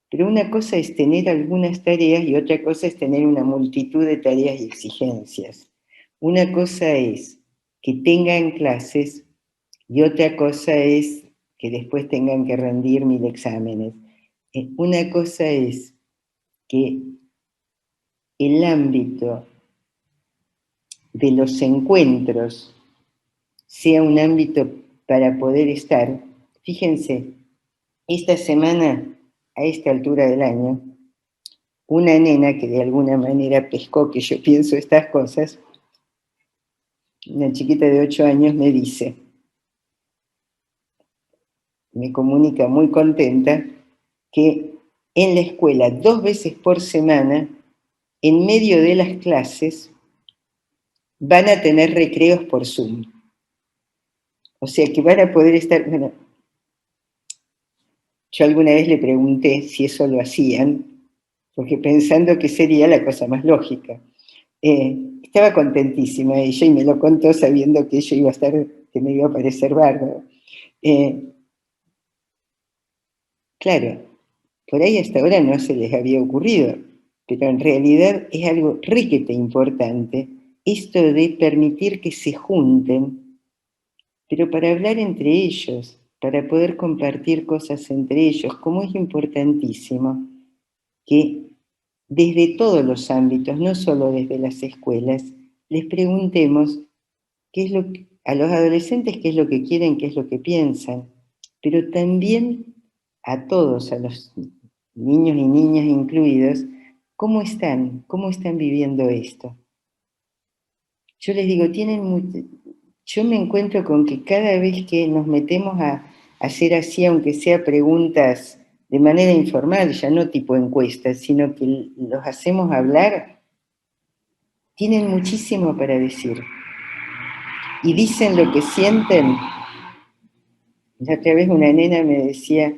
Pero una cosa es tener algunas tareas y otra cosa es tener una multitud de tareas y exigencias. Una cosa es que tengan clases y otra cosa es que después tengan que rendir 1000 exámenes. Una cosa es que el ámbito de los encuentros sea un ámbito para poder estar. Fíjense, esta semana, a esta altura del año, una nena que de alguna manera pescó que yo pienso estas cosas, una chiquita de 8 años me dice, me comunica muy contenta, que en la escuela 2 veces por semana, en medio de las clases, van a tener recreos por Zoom. O sea que van a poder estar, bueno, yo alguna vez le pregunté si eso lo hacían, porque pensando que sería la cosa más lógica. Estaba contentísima ella y me lo contó sabiendo que yo iba a estar, que me iba a parecer bárbaro. Claro, por ahí hasta ahora no se les había ocurrido, pero en realidad es algo requete importante, esto de permitir que se junten, pero para hablar entre ellos, para poder compartir cosas entre ellos, como es importantísimo que desde todos los ámbitos, no solo desde las escuelas, les preguntemos qué es lo que, a los adolescentes qué es lo que quieren, qué es lo que piensan, pero también a todos, a los niños y niñas incluidos, cómo están viviendo esto. Yo les digo, yo me encuentro con que cada vez que nos metemos a hacer así, aunque sea preguntas de manera informal, ya no tipo encuestas, sino que los hacemos hablar, tienen muchísimo para decir. Y dicen lo que sienten. La otra vez una nena me decía,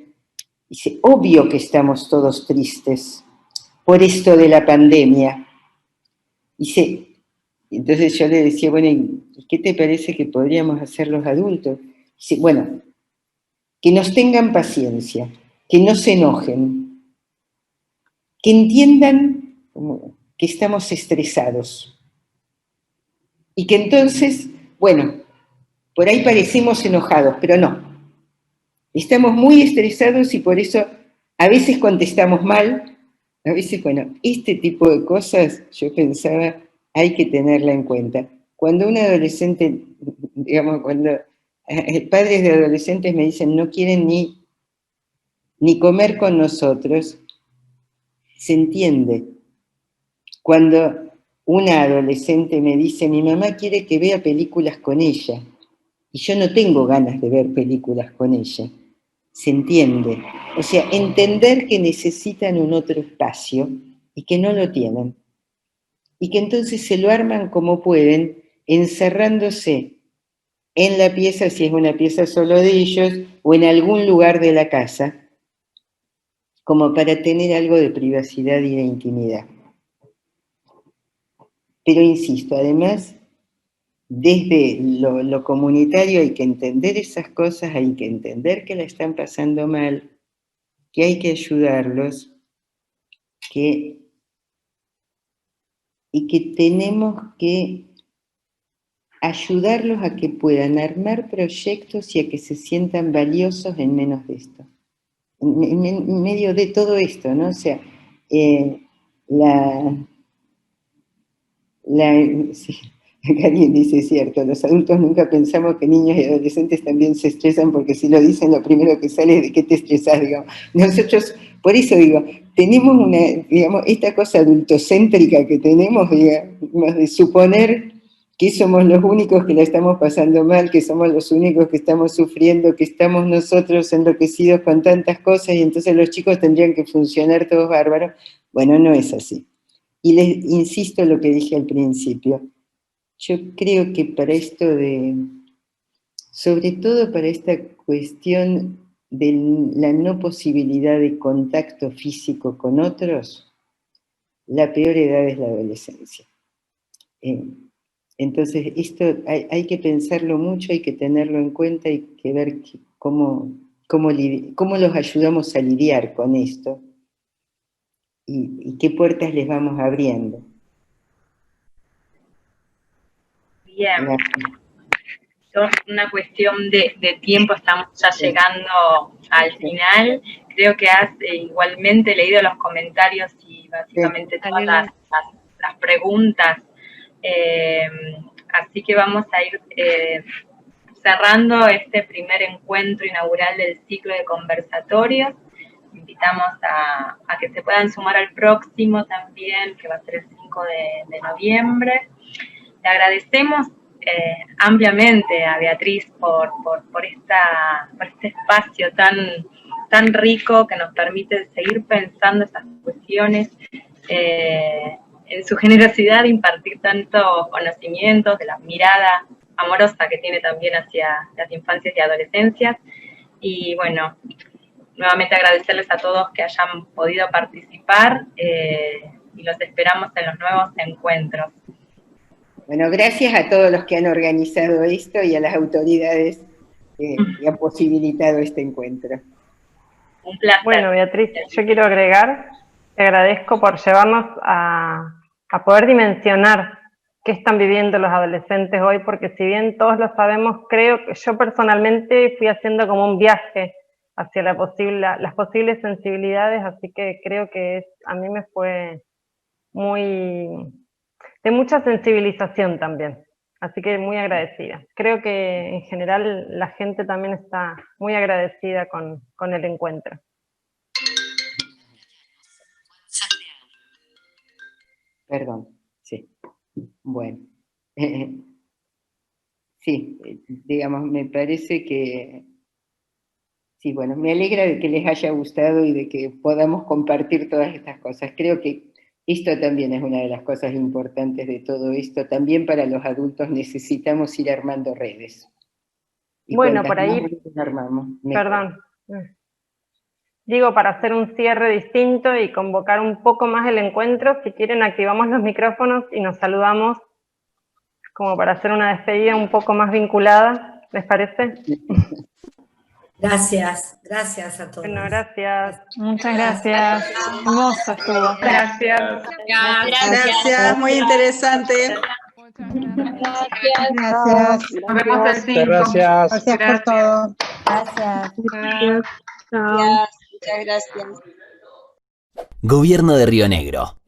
dice, obvio que estamos todos tristes por esto de la pandemia. Dice, entonces yo le decía, bueno, ¿y qué te parece que podríamos hacer los adultos? Dice, bueno, que nos tengan paciencia, que no se enojen, que entiendan que estamos estresados. Y que entonces, bueno, por ahí parecemos enojados, pero no. Estamos muy estresados y por eso a veces contestamos mal, a veces, bueno, este tipo de cosas, yo pensaba, hay que tenerla en cuenta. Cuando un adolescente, digamos, cuando padres de adolescentes me dicen no quieren ni comer con nosotros, se entiende. Cuando una adolescente me dice, mi mamá quiere que vea películas con ella, y yo no tengo ganas de ver películas con ella, se entiende. O sea, entender que necesitan un otro espacio y que no lo tienen. Y que entonces se lo arman como pueden, encerrándose en la pieza, si es una pieza solo de ellos, o en algún lugar de la casa, como para tener algo de privacidad y de intimidad. Pero insisto, además, desde lo comunitario hay que entender esas cosas, hay que entender que la están pasando mal, que hay que ayudarlos, y que tenemos que ayudarlos a que puedan armar proyectos y a que se sientan valiosos en menos de esto. En medio de todo esto, ¿no? O sea, sí, acá alguien dice, es cierto, los adultos nunca pensamos que niños y adolescentes también se estresan, porque si lo dicen, lo primero que sale es de qué te estresás, digamos. Nosotros, por eso digo, tenemos una, digamos, esta cosa adultocéntrica que tenemos, digamos, de suponer que somos los únicos que la estamos pasando mal, que somos los únicos que estamos sufriendo, que estamos nosotros enloquecidos con tantas cosas, y entonces los chicos tendrían que funcionar todos bárbaros. Bueno, no es así. Y les insisto lo que dije al principio. Yo creo que para esto sobre todo para esta cuestión de la no posibilidad de contacto físico con otros, la peor edad es la adolescencia. Entonces, esto hay que pensarlo mucho, hay que tenerlo en cuenta, hay que ver cómo los ayudamos a lidiar con esto y qué puertas les vamos abriendo. Bien. Una cuestión de tiempo, estamos ya llegando al final. Creo que has igualmente leído los comentarios y básicamente todas las preguntas. Así que vamos a ir cerrando este primer encuentro inaugural del ciclo de conversatorios. Invitamos a que se puedan sumar al próximo también, que va a ser el 5 de noviembre. Le agradecemos ampliamente a Beatriz por este espacio tan rico que nos permite seguir pensando estas cuestiones, en su generosidad de impartir tantos conocimientos, de la mirada amorosa que tiene también hacia las infancias y adolescencias. Y bueno, nuevamente agradecerles a todos que hayan podido participar y los esperamos en los nuevos encuentros. Bueno, gracias a todos los que han organizado esto y a las autoridades que han posibilitado este encuentro. Un placer. Bueno, Beatriz, yo quiero agregar, te agradezco por llevarnos a poder dimensionar qué están viviendo los adolescentes hoy, porque si bien todos lo sabemos, creo que yo personalmente fui haciendo como un viaje hacia las posibles sensibilidades, así que creo que a mí me fue de mucha sensibilización también, así que muy agradecida. Creo que en general la gente también está muy agradecida con el encuentro. Perdón, sí. Bueno. Sí, digamos, me parece que... Sí, bueno, me alegra de que les haya gustado y de que podamos compartir todas estas cosas. Creo que esto también es una de las cosas importantes de todo esto. También para los adultos necesitamos ir armando redes. Y bueno, por ahí, armamos, perdón, digo, para hacer un cierre distinto y convocar un poco más el encuentro, si quieren activamos los micrófonos y nos saludamos como para hacer una despedida un poco más vinculada, ¿les parece? Gracias, gracias a todos. Bueno, gracias. Muchas gracias. Hermoso estuvo. Gracias. Gracias, muy interesante. Gracias. Nos vemos el 5. Gracias. Gracias por todo. Gracias. Chao. Muchas gracias. Gobierno de Río Negro.